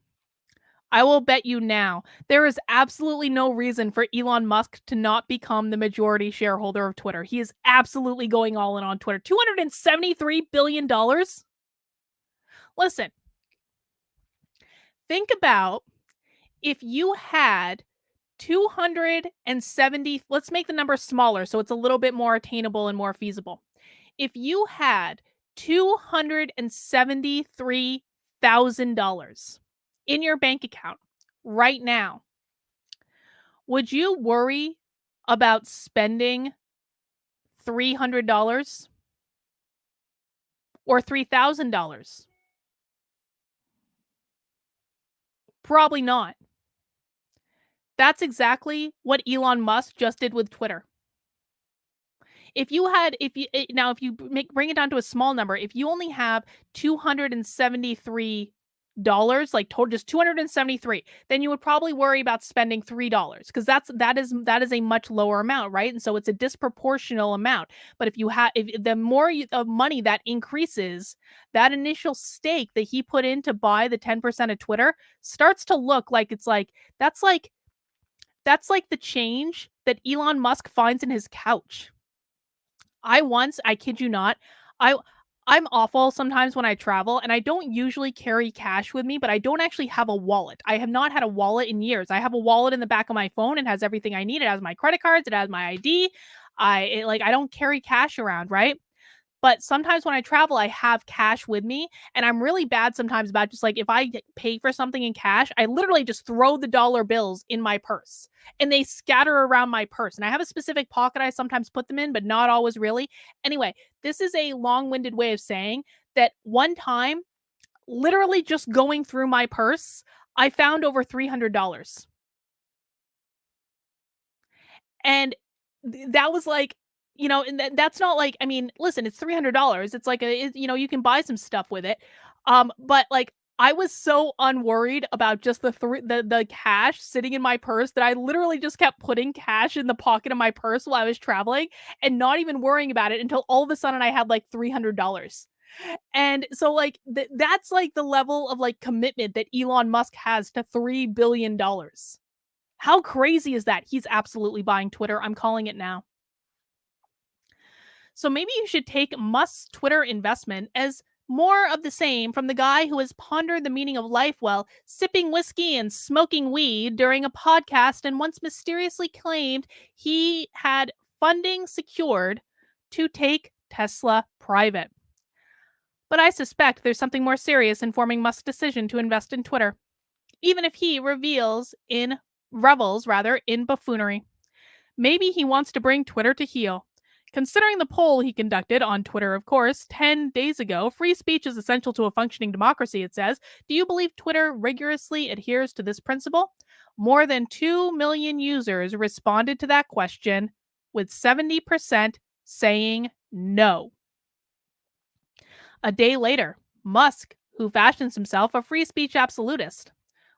I will bet you now. There is absolutely no reason for Elon Musk to not become the majority shareholder of Twitter. He is absolutely going all in on Twitter. $273 billion? Listen, think about if you had 270, let's make the number smaller so it's a little bit more attainable and more feasible. If you had $273,000 in your bank account right now, would you worry about spending $300 or $3,000? Probably not. That's exactly what Elon Musk just did with Twitter. If you bring it down to a small number, if you only have $273, like total, just 273, then you would probably worry about spending $3 because that is a much lower amount, right? And so it's a disproportional amount. But if the more of money that increases, that initial stake that he put in to buy the 10% of Twitter starts to look like that's like the change that Elon Musk finds in his couch. I kid you not, I'm awful sometimes when I travel, and I don't usually carry cash with me, but I don't actually have a wallet. I have not had a wallet in years. I have a wallet in the back of my phone. It has everything I need. It has my credit cards. It has my ID. I don't carry cash around, right? But sometimes when I travel, I have cash with me, and I'm really bad sometimes about just like if I pay for something in cash, I literally just throw the dollar bills in my purse and they scatter around my purse. And I have a specific pocket I sometimes put them in, but not always really. Anyway, this is a long-winded way of saying that one time, literally just going through my purse, I found over $300. And that was like And that's not like, I mean, listen, it's $300. It's like you can buy some stuff with it. But like I was so unworried about just the cash sitting in my purse that I literally just kept putting cash in the pocket of my purse while I was traveling and not even worrying about it until all of a sudden I had like $300. And so like that's like the level of like commitment that Elon Musk has to $3 billion. How crazy is that? He's absolutely buying Twitter. I'm calling it now. So maybe you should take Musk's Twitter investment as more of the same from the guy who has pondered the meaning of life while sipping whiskey and smoking weed during a podcast and once mysteriously claimed he had funding secured to take Tesla private. But I suspect there's something more serious informing Musk's decision to invest in Twitter, even if he revels in buffoonery. Maybe he wants to bring Twitter to heel. Considering the poll he conducted on Twitter, of course, 10 days ago, free speech is essential to a functioning democracy, it says. Do you believe Twitter rigorously adheres to this principle? More than 2 million users responded to that question, with 70% saying no. A day later, Musk, who fashions himself a free speech absolutist,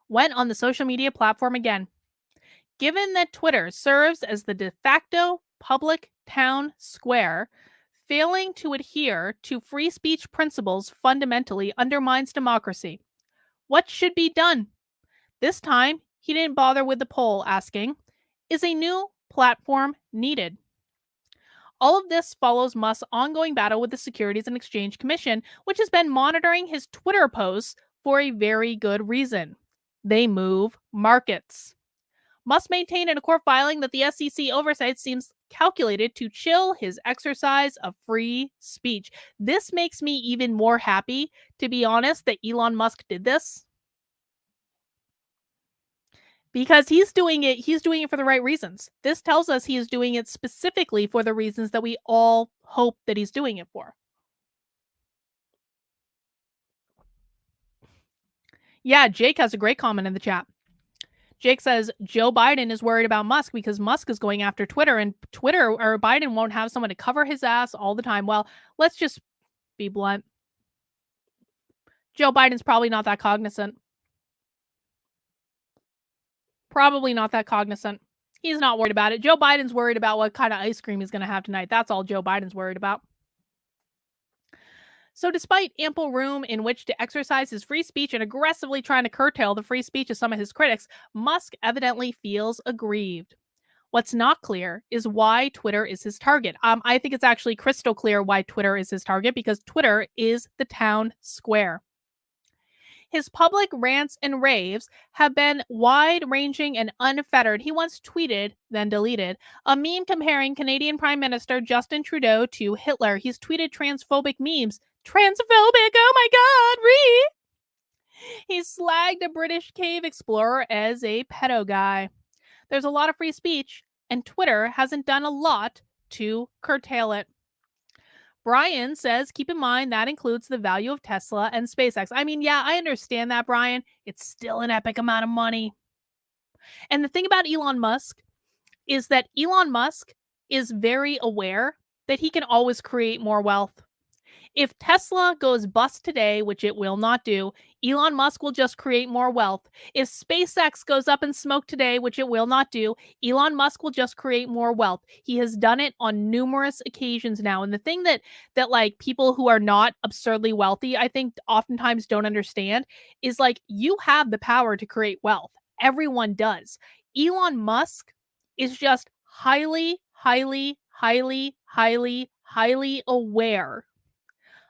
went on the social media platform again. Given that Twitter serves as the de facto public town square, failing to adhere to free speech principles fundamentally undermines democracy. What should be done? This time, he didn't bother with the poll, asking, is a new platform needed? All of this follows Musk's ongoing battle with the Securities and Exchange Commission, which has been monitoring his Twitter posts for a very good reason. They move markets. Musk maintained in a court filing that the SEC oversight seems calculated to chill his exercise of free speech. This makes me even more happy, to be honest, that Elon Musk did this. Because he's doing it for the right reasons. This tells us he is doing it specifically for the reasons that we all hope that he's doing it for. Yeah, Jake has a great comment in the chat. Jake says Joe Biden is worried about Musk because Musk is going after Twitter, and Twitter or Biden won't have someone to cover his ass all the time. Well, let's just be blunt. Joe Biden's probably not that cognizant. Probably not that cognizant. He's not worried about it. Joe Biden's worried about what kind of ice cream he's going to have tonight. That's all Joe Biden's worried about. So despite ample room in which to exercise his free speech and aggressively trying to curtail the free speech of some of his critics, Musk evidently feels aggrieved. What's not clear is why Twitter is his target. I think it's actually crystal clear why Twitter is his target, because Twitter is the town square. His public rants and raves have been wide-ranging and unfettered. He once tweeted, then deleted, a meme comparing Canadian Prime Minister Justin Trudeau to Hitler. He's tweeted transphobic memes. Transphobic, oh my god, He slagged a British cave explorer as a pedo guy. There's a lot of free speech, and Twitter hasn't done a lot to curtail it. Brian says, keep in mind that includes the value of Tesla and SpaceX. I mean, yeah, I understand that, Brian. It's still an epic amount of money. And the thing about Elon Musk is that Elon Musk is very aware that he can always create more wealth. If Tesla goes bust today, which it will not do, Elon Musk will just create more wealth. If SpaceX goes up in smoke today, which it will not do, Elon Musk will just create more wealth. He has done it on numerous occasions now. And the thing that like people who are not absurdly wealthy, I think oftentimes don't understand is like you have the power to create wealth. Everyone does. Elon Musk is just highly, highly, highly, highly, highly aware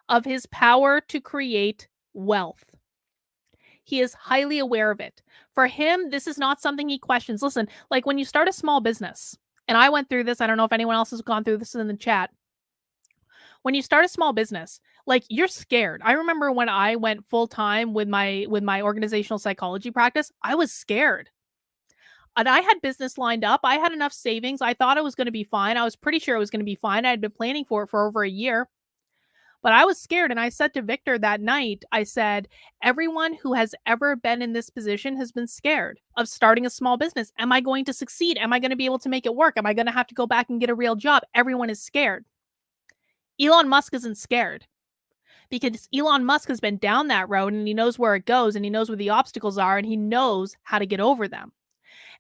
of his power to create wealth. He is highly aware of it. For him, this is not something he questions. Listen, like when you start a small business, and I went through this, I don't know if anyone else has gone through this in the chat. When you start a small business, like you're scared. I remember when I went full time with my organizational psychology practice, I was scared. And I had business lined up. I had enough savings. I thought it was going to be fine. I was pretty sure it was going to be fine. I had been planning for it for over a year. But I was scared, and I said to Victor that night, I said, everyone who has ever been in this position has been scared of starting a small business. Am I going to succeed? Am I going to be able to make it work? Am I going to have to go back and get a real job? Everyone is scared. Elon Musk isn't scared because Elon Musk has been down that road and he knows where it goes and he knows where the obstacles are and he knows how to get over them.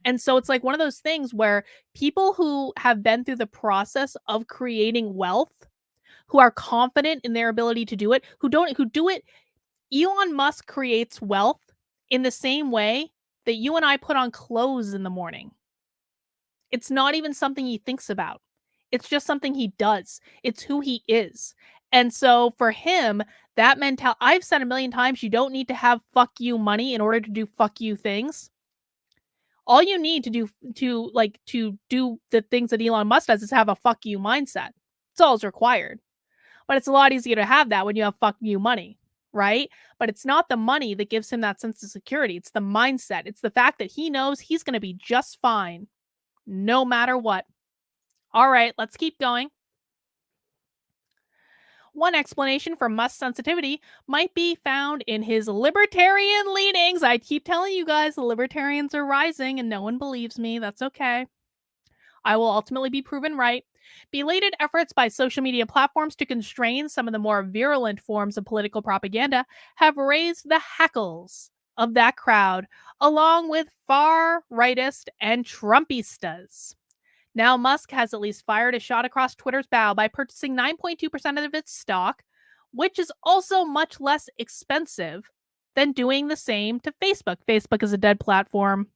And so it's like one of those things where people who have been through the process of creating wealth, who are confident in their ability to do it, who do it. Elon Musk creates wealth in the same way that you and I put on clothes in the morning. It's not even something he thinks about. It's just something he does. It's who he is. And so for him, that mentality, I've said a million times, you don't need to have fuck you money in order to do fuck you things. All you need to do to do the things that Elon Musk does is have a fuck you mindset. It's all is required. But it's a lot easier to have that when you have fuck you money, right? But it's not the money that gives him that sense of security. It's the mindset. It's the fact that he knows he's going to be just fine no matter what. All right, let's keep going. One explanation for Musk's sensitivity might be found in his libertarian leanings. I keep telling you guys the libertarians are rising and no one believes me. That's okay. I will ultimately be proven right. Belated efforts by social media platforms to constrain some of the more virulent forms of political propaganda have raised the hackles of that crowd, along with far rightist and Trumpistas. Now, Musk has at least fired a shot across Twitter's bow by purchasing 9.2% of its stock, which is also much less expensive than doing the same to Facebook. Facebook is a dead platform.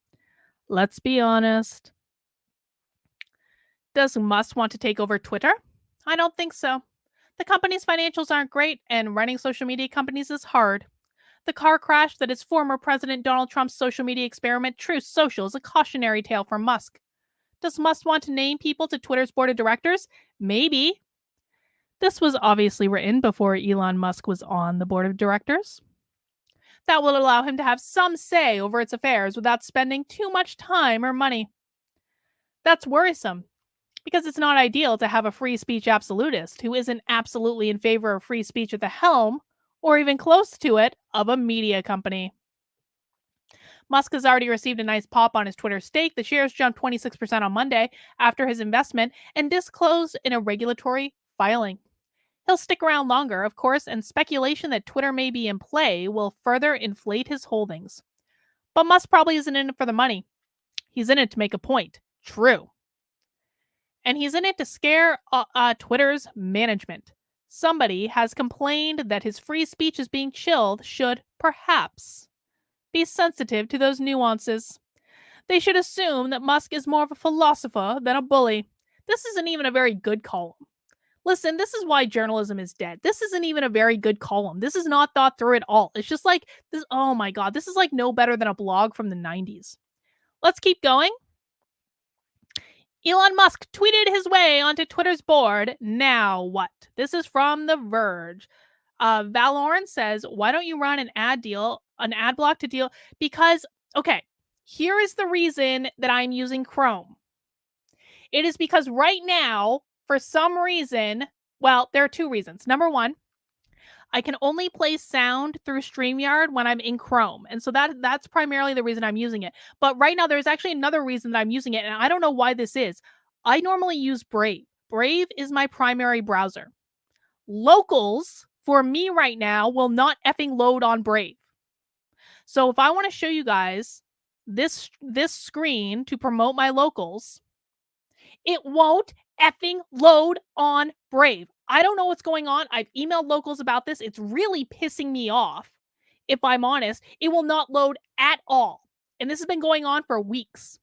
Let's be honest. Does Musk want to take over Twitter? I don't think so. The company's financials aren't great, and running social media companies is hard. The car crash that is former President Donald Trump's social media experiment, Truth Social, is a cautionary tale for Musk. Does Musk want to name people to Twitter's board of directors? Maybe. This was obviously written before Elon Musk was on the board of directors. That will allow him to have some say over its affairs without spending too much time or money. That's worrisome, because it's not ideal to have a free speech absolutist who isn't absolutely in favor of free speech at the helm, or even close to it, of a media company. Musk has already received a nice pop on his Twitter stake. The shares jumped 26% on Monday after his investment and disclosed in a regulatory filing. He'll stick around longer, of course, and speculation that Twitter may be in play will further inflate his holdings. But Musk probably isn't in it for the money. He's in it to make a point. True. And he's in it to scare Twitter's management. Somebody has complained that his free speech is being chilled should perhaps be sensitive to those nuances. They should assume that Musk is more of a philosopher than a bully. This isn't even a very good column. Listen, this is why journalism is dead. This isn't even a very good column. This is not thought through at all. It's just like this. Oh my God, this is like no better than a blog from the 90s. Let's keep going. Elon Musk tweeted his way onto Twitter's board. Now what? This is from The Verge. Valorn says, why don't you run an ad block to deal? Because, okay, here is the reason that I'm using Chrome. It is because right now, for some reason, well, there are two reasons. Number one, I can only play sound through StreamYard when I'm in Chrome. And so that's primarily the reason I'm using it. But right now, there's actually another reason that I'm using it. And I don't know why this is. I normally use Brave. Brave is my primary browser. Locals, for me right now, will not effing load on Brave. So if I want to show you guys this screen to promote my locals, it won't effing load on Brave. I don't know what's going on. I've emailed locals about this. It's really pissing me off. If I'm honest, it will not load at all. And this has been going on for weeks.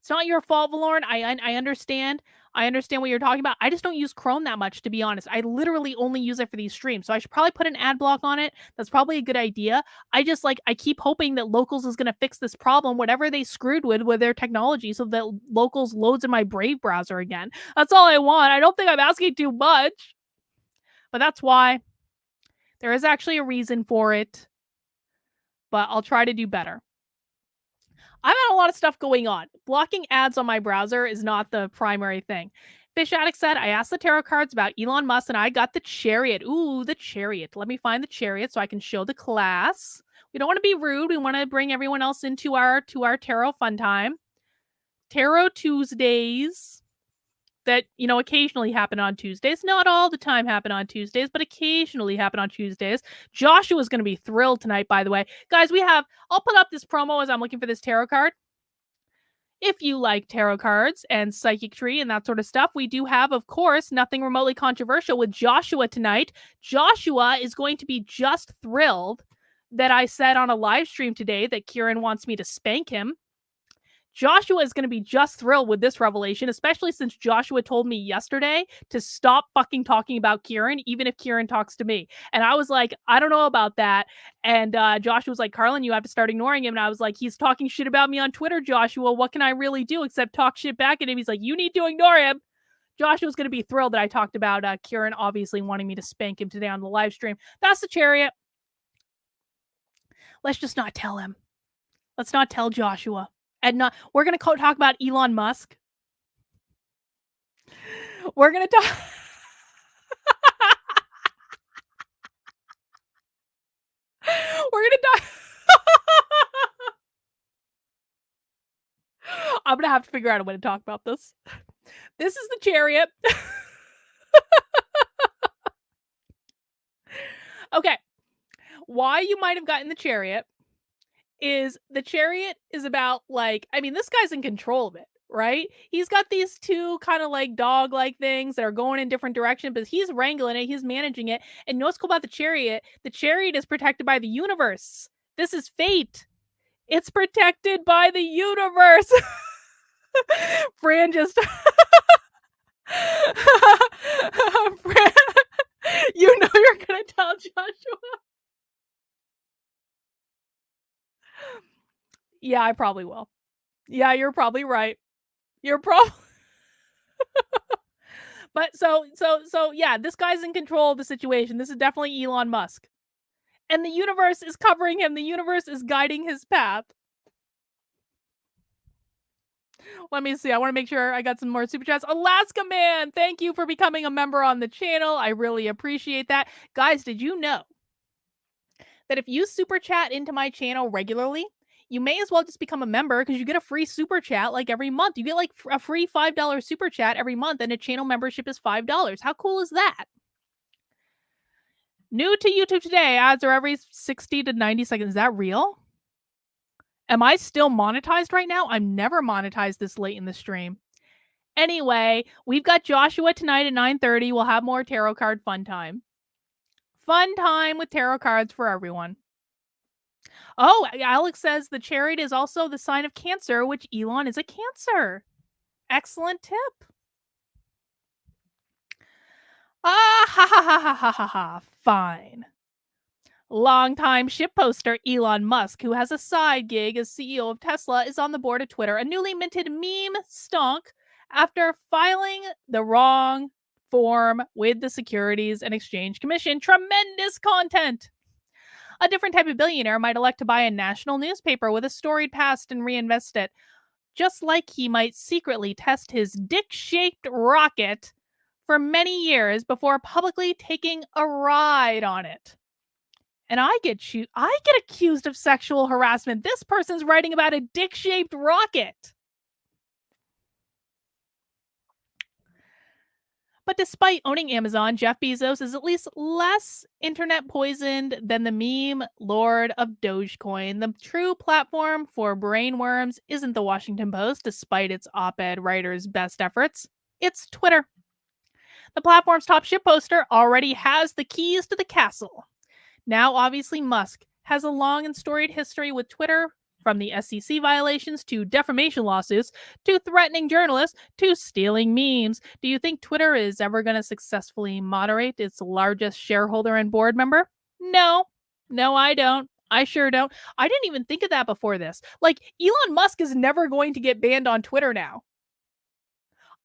It's not your fault, Valorn. I understand. I understand what you're talking about. I just don't use Chrome that much, to be honest. I literally only use it for these streams. So I should probably put an ad block on it. That's probably a good idea. I keep hoping that Locals is going to fix this problem, whatever they screwed with their technology, so that Locals loads in my Brave browser again. That's all I want. I don't think I'm asking too much. But that's why. There is actually a reason for it. But I'll try to do better. I've had a lot of stuff going on. Blocking ads on my browser is not the primary thing. Fish Addict said, I asked the tarot cards about Elon Musk and I got the Chariot. Ooh, the Chariot. Let me find the Chariot so I can show the class. We don't want to be rude. We want to bring everyone else into our tarot fun time. Tarot Tuesdays that, occasionally happen on Tuesdays. Not all the time happen on Tuesdays, but occasionally happen on Tuesdays. Joshua's going to be thrilled tonight, by the way. Guys, I'll put up this promo as I'm looking for this tarot card. If you like tarot cards and psychicry and that sort of stuff, we do have, of course, nothing remotely controversial with Joshua tonight. Joshua is going to be just thrilled that I said on a live stream today that Kieran wants me to spank him. Joshua is going to be just thrilled with this revelation, especially since Joshua told me yesterday to stop fucking talking about Kieran, even if Kieran talks to me. And I was like, I don't know about that. And Joshua was like, Carlin, you have to start ignoring him. And I was like, he's talking shit about me on Twitter, Joshua. What can I really do except talk shit back at him? He's like, you need to ignore him. Joshua's going to be thrilled that I talked about Kieran obviously wanting me to spank him today on the live stream. That's the Chariot. Let's just not tell him. Let's not tell Joshua. And we're going to talk about Elon Musk. We're going to talk. We're going to talk. I'm going to have to figure out a way to talk about this. This is the Chariot. Okay. Why you might have gotten the Chariot is the Chariot is about this guy's in control of it, right? He's got these two kind of like dog-like things that are going in different directions, but he's wrangling it, he's managing it. And you know what's cool about the Chariot? The Chariot is protected by the universe. This is fate. It's protected by the universe. Fran just Fran, you know you're gonna tell Joshua. Yeah, I probably will. Yeah, you're probably right. You're probably But so yeah, this guy's in control of the situation. This is definitely Elon Musk. And the universe is covering him. The universe is guiding his path. Let me see. I want to make sure I got some more super chats. Alaska Man, thank you for becoming a member on the channel. I really appreciate that. Guys, did you know that if you super chat into my channel regularly, you may as well just become a member because you get a free super chat like every month. You get like a free $5 super chat every month, and a channel membership is $5. How cool is that? New to YouTube today, ads are every 60 to 90 seconds. Is that real? Am I still monetized right now? I'm never monetized this late in the stream. Anyway, we've got Joshua tonight at 9:30. We'll have more tarot card fun time. Fun time with tarot cards for everyone. Oh, Alex says the Chariot is also the sign of Cancer, which Elon is a Cancer. Excellent tip. Ah, ha, ha, ha, ha, ha, ha, ha. Fine. Longtime shitposter Elon Musk, who has a side gig as CEO of Tesla, is on the board of Twitter, a newly minted meme stonk after filing the wrong form with the Securities and Exchange Commission. Tremendous content. A different type of billionaire might elect to buy a national newspaper with a storied past and reinvest it, just like he might secretly test his dick-shaped rocket for many years before publicly taking a ride on it. And I get accused of sexual harassment. This person's writing about a dick-shaped rocket. But despite owning Amazon, Jeff Bezos is at least less internet poisoned than the meme lord of Dogecoin. The true platform for brainworms isn't the Washington Post, despite its op-ed writer's best efforts. It's Twitter. The platform's top shitposter already has the keys to the castle. Now, obviously, Musk has a long and storied history with Twitter, from the SEC violations to defamation lawsuits to threatening journalists to stealing memes. Do you think Twitter is ever going to successfully moderate its largest shareholder and board member? No. No, I don't. I sure don't. I didn't even think of that before this. Like, Elon Musk is never going to get banned on Twitter now.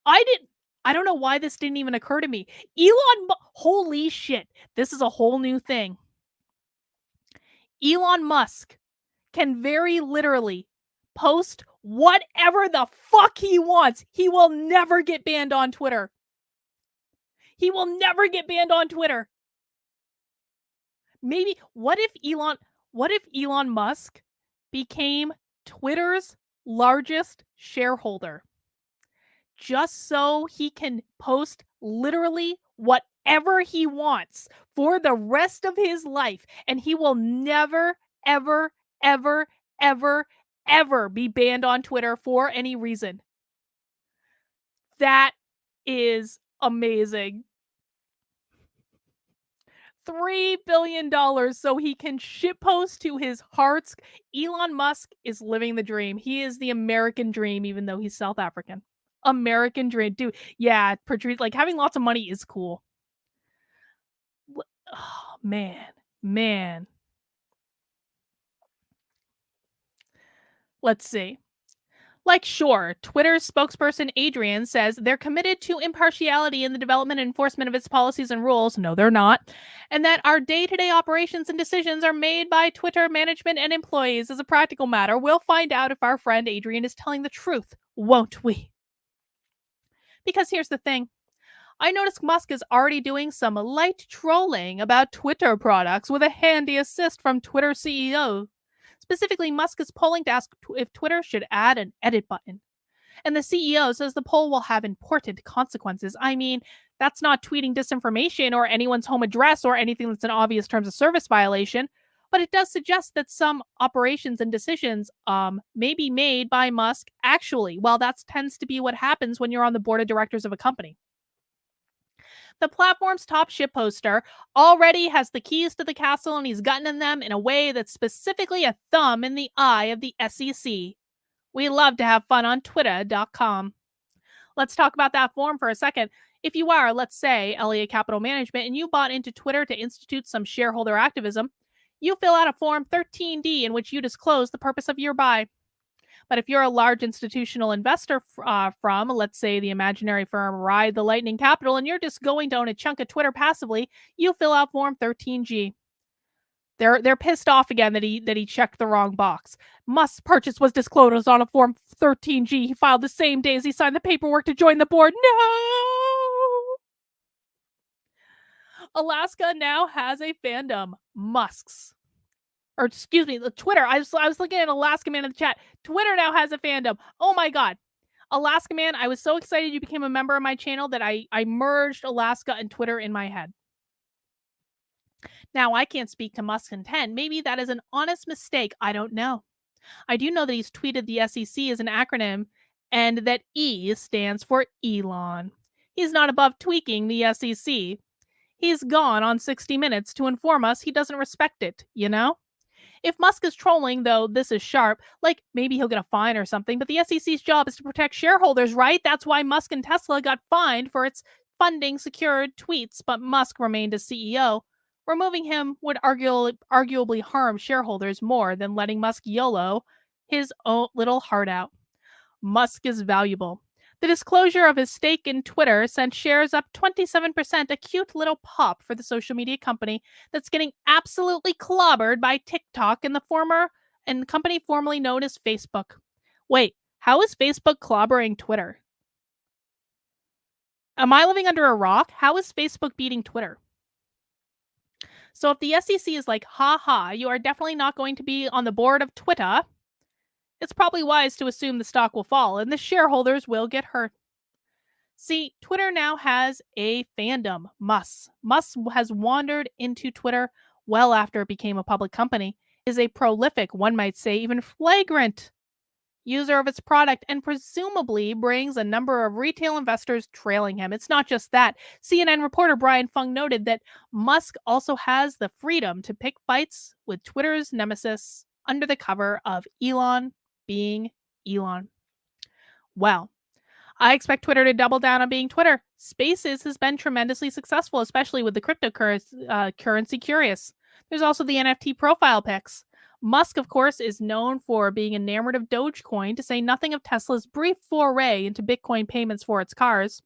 I don't know why this didn't even occur to me. Holy shit. This is a whole new thing. Elon Musk can very literally post whatever the fuck he wants. He will never get banned on Twitter. He will never get banned on Twitter. Maybe what if Elon Musk became Twitter's largest shareholder just so he can post literally whatever he wants for the rest of his life, and he will never ever ever ever ever be banned on Twitter for any reason. That is amazing. $3 billion so he can shitpost to his heart's. Elon Musk is living the dream. He is the American dream, even though he's South African. American dream, dude. Yeah, Patrice, like having lots of money is cool. Oh man. Let's see. Like, sure, Twitter's spokesperson Adrian says they're committed to impartiality in the development and enforcement of its policies and rules. No, they're not. And that our day to day operations and decisions are made by Twitter management and employees. As a practical matter, we'll find out if our friend Adrian is telling the truth, won't we? Because here's the thing. I noticed Musk is already doing some light trolling about Twitter products with a handy assist from Twitter CEO. Specifically, Musk is polling to ask if Twitter should add an edit button. And the CEO says the poll will have important consequences. I mean, that's not tweeting disinformation or anyone's home address or anything that's an obvious terms of service violation, but it does suggest that some operations and decisions may be made by Musk actually. Well, that tends to be what happens when you're on the board of directors of a company. The platform's top shitposter already has the keys to the castle and he's gotten in them in a way that's specifically a thumb in the eye of the SEC. We love to have fun on twitter.com. Let's talk about that form for a second. If you are, let's say, Elliott Capital Management, and you bought into Twitter to institute some shareholder activism, you fill out a Form 13D in which you disclose the purpose of your buy. But if you're a large institutional investor from, let's say, the imaginary firm Ride the Lightning Capital, and you're just going to own a chunk of Twitter passively, you fill out Form 13G. They're pissed off again that he checked the wrong box. Musk's purchase was disclosed on a Form 13G. He filed the same day as he signed the paperwork to join the board. No! Alaska now has a fandom. Musk's. Or excuse me, Twitter. I was looking at Alaska Man in the chat. Twitter now has a fandom. Oh my god. Alaska Man, I was so excited you became a member of my channel that I merged Alaska and Twitter in my head. Now, I can't speak to Musk's intent. Maybe that is an honest mistake. I don't know. I do know that he's tweeted the SEC as an acronym and that E stands for Elon. He's not above tweaking the SEC. He's gone on 60 Minutes to inform us he doesn't respect it, you know? If Musk is trolling, though, this is sharp. Like, maybe he'll get a fine or something, but the SEC's job is to protect shareholders, right? That's why Musk and Tesla got fined for its funding secured tweets, but Musk remained as CEO. Removing him would arguably harm shareholders more than letting Musk YOLO his own little heart out. Musk is valuable. The disclosure of his stake in Twitter sent shares up 27%, a cute little pop for the social media company that's getting absolutely clobbered by TikTok and the company formerly known as Facebook. Wait, how is Facebook clobbering Twitter? Am I living under a rock? How is Facebook beating Twitter? So if the SEC is like, ha, you are definitely not going to be on the board of Twitter, it's probably wise to assume the stock will fall and the shareholders will get hurt. See, Twitter now has a fandom. Musk has wandered into Twitter well after it became a public company, is a prolific, one might say even flagrant user of its product, and presumably brings a number of retail investors trailing him. It's not just that. CNN reporter Brian Fung noted that Musk also has the freedom to pick fights with Twitter's nemesis under the cover of Elon being Elon. Well, I expect Twitter to double down on being Twitter. Spaces has been tremendously successful, especially with the cryptocurrency curious. There's also the NFT profile pics. Musk, of course, is known for being enamored of Dogecoin, to say nothing of Tesla's brief foray into Bitcoin payments for its cars.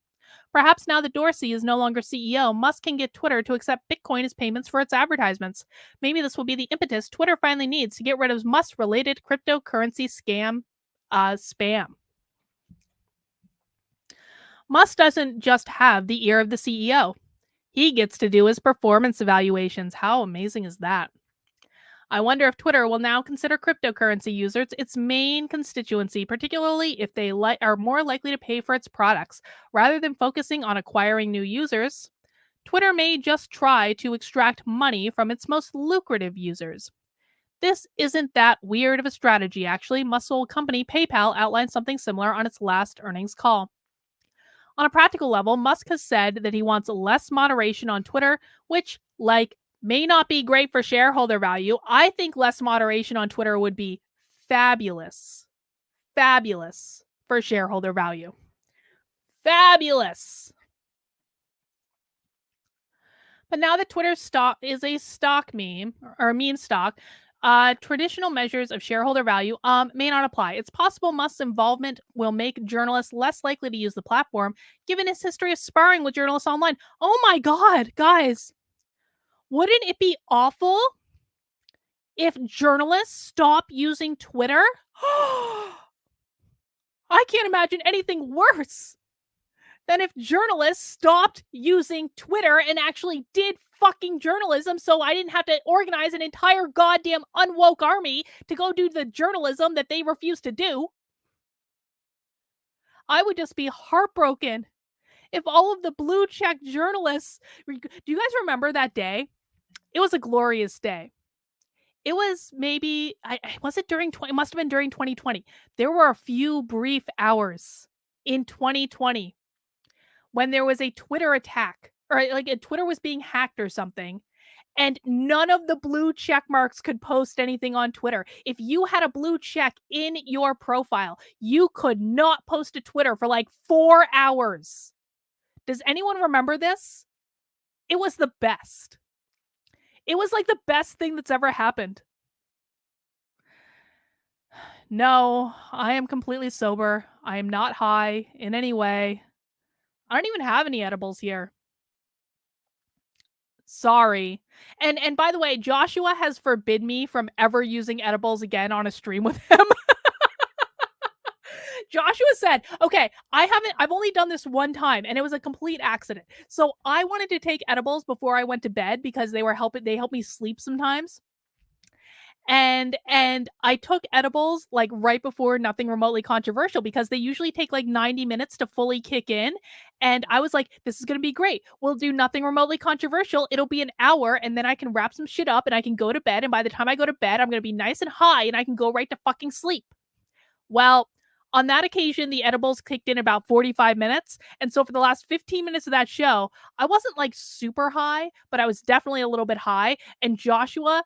Perhaps now that Dorsey is no longer CEO, Musk can get Twitter to accept Bitcoin as payments for its advertisements. Maybe this will be the impetus Twitter finally needs to get rid of Musk-related cryptocurrency spam. Musk doesn't just have the ear of the CEO. He gets to do his performance evaluations. How amazing is that? I wonder if Twitter will now consider cryptocurrency users its main constituency, particularly if they are more likely to pay for its products. Rather than focusing on acquiring new users, Twitter may just try to extract money from its most lucrative users. This isn't that weird of a strategy, actually. Muscle company PayPal outlined something similar on its last earnings call. On a practical level, Musk has said that he wants less moderation on Twitter, which, may not be great for shareholder value. I think less moderation on Twitter would be fabulous. Fabulous for shareholder value. Fabulous. But now that Twitter stock is a stock meme or a meme stock, traditional measures of shareholder value may not apply. It's possible Musk's involvement will make journalists less likely to use the platform, given his history of sparring with journalists online. Oh my God, guys. Wouldn't it be awful if journalists stop using Twitter? I can't imagine anything worse than if journalists stopped using Twitter and actually did fucking journalism, so I didn't have to organize an entire goddamn unwoke army to go do the journalism that they refuse to do. I would just be heartbroken if all of the blue check journalists. Do you guys remember that day? It was a glorious day. It was maybe, was it during, it must have been during 2020. There were a few brief hours in 2020 when there was a Twitter attack, or Twitter was being hacked or something, and none of the blue check marks could post anything on Twitter. If you had a blue check in your profile, you could not post to Twitter for 4 hours. Does anyone remember this? It was the best. It was the best thing that's ever happened. No, I am completely sober. I am not high in any way. I don't even have any edibles here. Sorry. And by the way, Joshua has forbid me from ever using edibles again on a stream with him. Joshua said, okay, I've only done this one time and it was a complete accident. So I wanted to take edibles before I went to bed because they help me sleep sometimes. And I took edibles right before Nothing Remotely Controversial because they usually take 90 minutes to fully kick in. And I was like, this is going to be great. We'll do Nothing Remotely Controversial. It'll be an hour and then I can wrap some shit up and I can go to bed. And by the time I go to bed, I'm going to be nice and high and I can go right to fucking sleep. Well, on that occasion, the edibles kicked in about 45 minutes. And so for the last 15 minutes of that show, I wasn't super high, but I was definitely a little bit high. And Joshua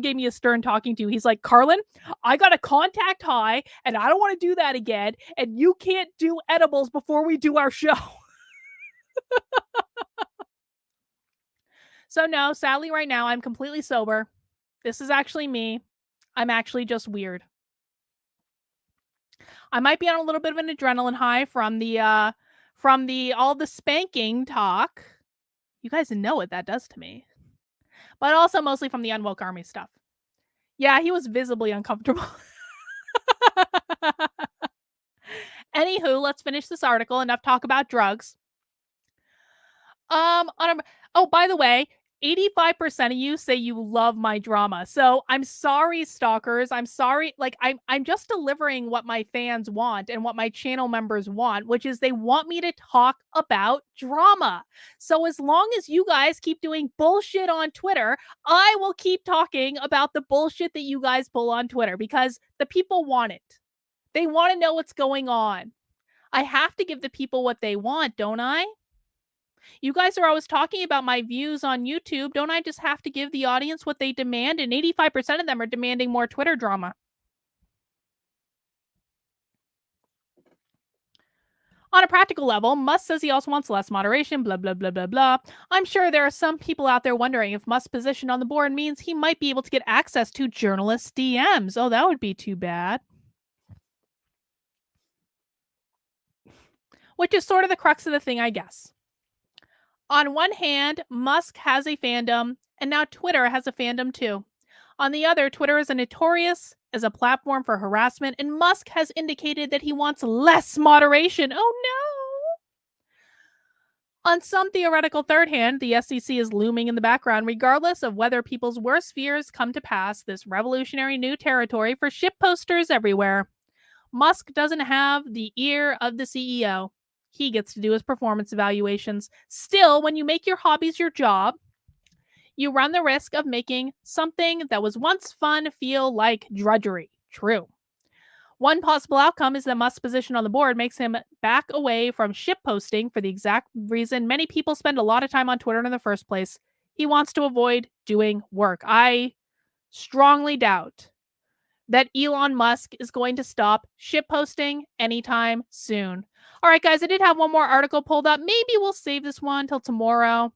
gave me a stern talking to. He's like, Carlin, I got a contact high and I don't want to do that again. And you can't do edibles before we do our show. So no, sadly right now I'm completely sober. This is actually me. I'm actually just weird. I might be on a little bit of an adrenaline high from the all the spanking talk. You guys know what that does to me. But also mostly from the Unwoke Army stuff. Yeah, he was visibly uncomfortable. Anywho, let's finish this article. Enough talk about drugs. By the way, 85% of you say you love my drama. So I'm sorry, stalkers. I'm sorry. I'm just delivering what my fans want and what my channel members want, which is they want me to talk about drama. So as long as you guys keep doing bullshit on Twitter, I will keep talking about the bullshit that you guys pull on Twitter because the people want it. They want to know what's going on. I have to give the people what they want, don't I? You guys are always talking about my views on YouTube. Don't I just have to give the audience what they demand? And 85% of them are demanding more Twitter drama. On a practical level, Musk says he also wants less moderation, blah, blah, blah, blah, blah. I'm sure there are some people out there wondering if Musk's position on the board means he might be able to get access to journalists' DMs. Oh, that would be too bad. Which is sort of the crux of the thing, I guess. On one hand, Musk has a fandom, and now Twitter has a fandom too. On the other, Twitter is notorious as a platform for harassment, and Musk has indicated that he wants less moderation. Oh On some theoretical third hand, the SEC is looming in the background regardless of whether people's worst fears come to pass, this revolutionary new territory for ship posters everywhere. Musk doesn't have the ear of the CEO. He gets to do his performance evaluations. Still, when you make your hobbies your job, you run the risk of making something that was once fun feel like drudgery. True. One possible outcome is that Musk's position on the board makes him back away from ship posting for the exact reason many people spend a lot of time on Twitter in the first place. He wants to avoid doing work. I strongly doubt that Elon Musk is going to stop ship posting anytime soon. All right, guys, I did have one more article pulled up. Maybe we'll save this one till tomorrow.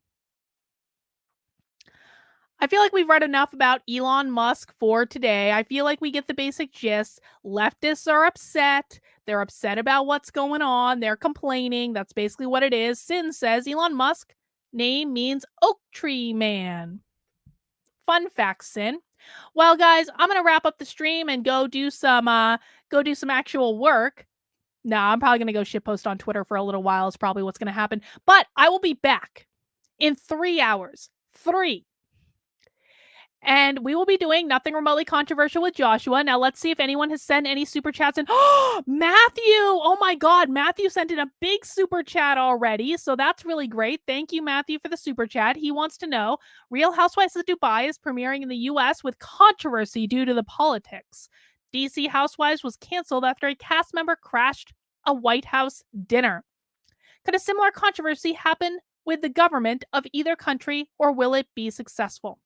I feel like we've read enough about Elon Musk for today. I feel like we get the basic gist. Leftists are upset. They're upset about what's going on. They're complaining. That's basically what it is. Sin says Elon Musk name means oak tree man. Fun fact, Sin. Well, guys, I'm gonna wrap up the stream and go do some actual work. Nah, I'm probably gonna go shitpost on Twitter for a little while. Is probably what's gonna happen. But I will be back in 3 hours. 3. And we will be doing Nothing Remotely Controversial with Joshua. Now, let's see if anyone has sent any super chats in. Matthew! Oh my God, Matthew sent in a big super chat already. So that's really great. Thank you, Matthew, for the super chat. He wants to know, Real Housewives of Dubai is premiering in the US with controversy due to the politics. DC Housewives was canceled after a cast member crashed a White House dinner. Could a similar controversy happen with the government of either country, or will it be successful?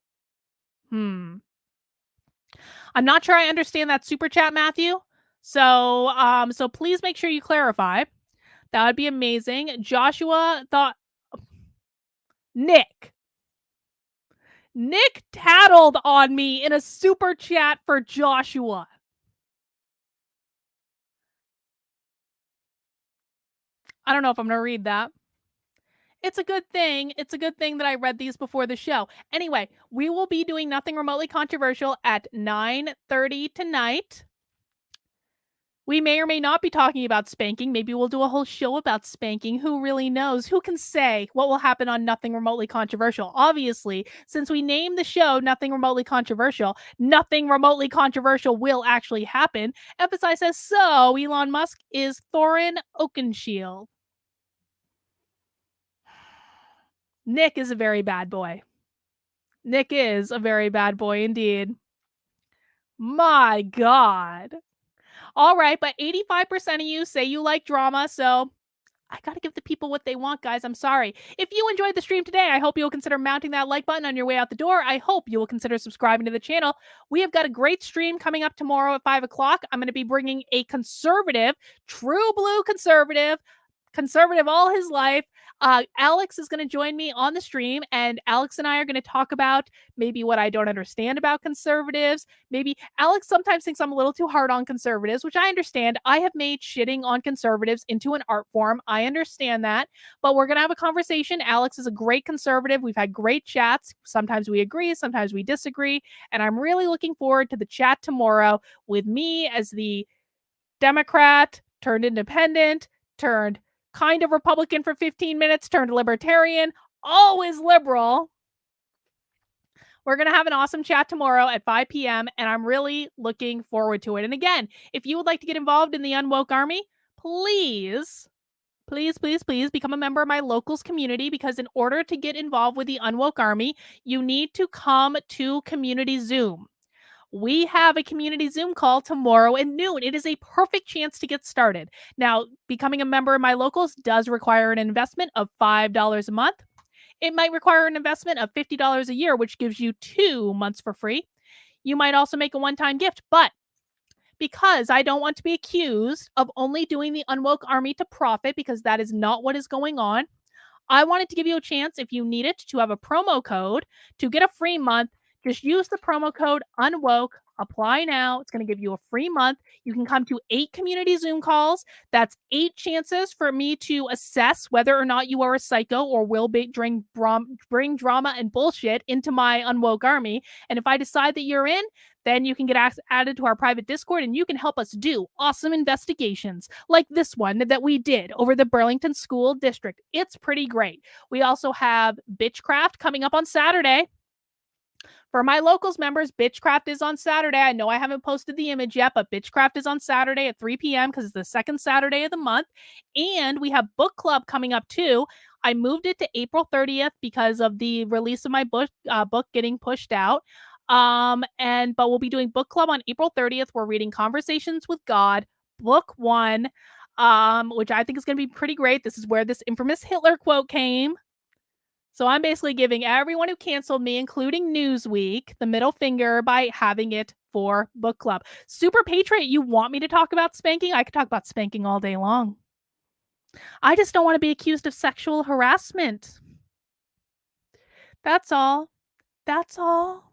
I'm not sure I understand that super chat, Matthew. So please make sure you clarify. That would be amazing. Joshua thought Nick tattled on me in a super chat for Joshua. I don't know if I'm going to read that. It's a good thing. It's a good thing that I read these before the show. Anyway, we will be doing Nothing Remotely Controversial at 9:30 tonight. We may or may not be talking about spanking. Maybe we'll do a whole show about spanking. Who really knows? Who can say what will happen on Nothing Remotely Controversial? Obviously, since we named the show Nothing Remotely Controversial, nothing remotely controversial will actually happen. Emphasize says, so Elon Musk is Thorin Oakenshield. Nick is a very bad boy. Nick is a very bad boy indeed. My God. All right, but 85% of you say you like drama, so I got to give the people what they want, guys. I'm sorry. If you enjoyed the stream today, I hope you'll consider mounting that like button on your way out the door. I hope you will consider subscribing to the channel. We have got a great stream coming up tomorrow at 5 o'clock. I'm going to be bringing a conservative, true blue conservative all his life. Alex is going to join me on the stream, and Alex and I are going to talk about maybe what I don't understand about conservatives. Maybe Alex sometimes thinks I'm a little too hard on conservatives, which I understand. I have made shitting on conservatives into an art form. I understand that, but we're going to have a conversation. Alex is a great conservative. We've had great chats. Sometimes we agree, sometimes we disagree, and I'm really looking forward to the chat tomorrow with me as the Democrat turned independent, turned kind of Republican for 15 minutes, turned libertarian, always liberal. We're going to have an awesome chat tomorrow at 5 p.m., and I'm really looking forward to it. And again, if you would like to get involved in the Unwoke Army, please become a member of my locals community, because in order to get involved with the Unwoke Army, you need to come to Community Zoom. We have a community Zoom call tomorrow at noon. It is a perfect chance to get started. Now, becoming a member of my locals does require an investment of $5 a month. It might require an investment of $50 a year, which gives you 2 months for free. You might also make a one-time gift, but because I don't want to be accused of only doing the Unwoke Army to profit, because that is not what is going on, I wanted to give you a chance, if you need it, to have a promo code to get a free month. Just use the promo code UNWOKE. Apply now. It's going to give you a free month. You can come to 8 community Zoom calls. That's 8 chances for me to assess whether or not you are a psycho or will bring drama and bullshit into my Unwoke Army. And if I decide that you're in, Then you can get added to our private Discord and you can help us do awesome investigations like this one that we did over the Burlington School District. It's pretty great. We also have Bitchcraft coming up on Saturday. For my locals members, Bitchcraft is on Saturday. I know I haven't posted the image yet, but Bitchcraft is on Saturday at 3 p.m. because it's the second Saturday of the month. And we have book club coming up too. I moved it to April 30th because of the release of my book getting pushed out. But we'll be doing book club on April 30th. We're reading Conversations with God, book 1, which I think is going to be pretty great. This is where this infamous Hitler quote came. So I'm basically giving everyone who canceled me, including Newsweek, the middle finger by having it for book club. Super Patriot, you want me to talk about spanking? I could talk about spanking all day long. I just don't want to be accused of sexual harassment. That's all. That's all.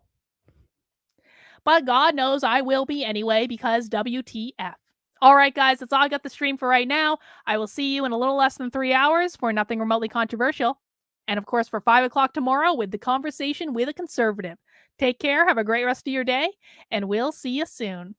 But God knows I will be anyway because WTF. All right, guys, that's all I got the stream for right now. I will see you in a little less than 3 hours for Nothing Remotely Controversial. And of course, for 5 o'clock tomorrow with the Conversation with a Conservative. Take care, have a great rest of your day, and we'll see you soon.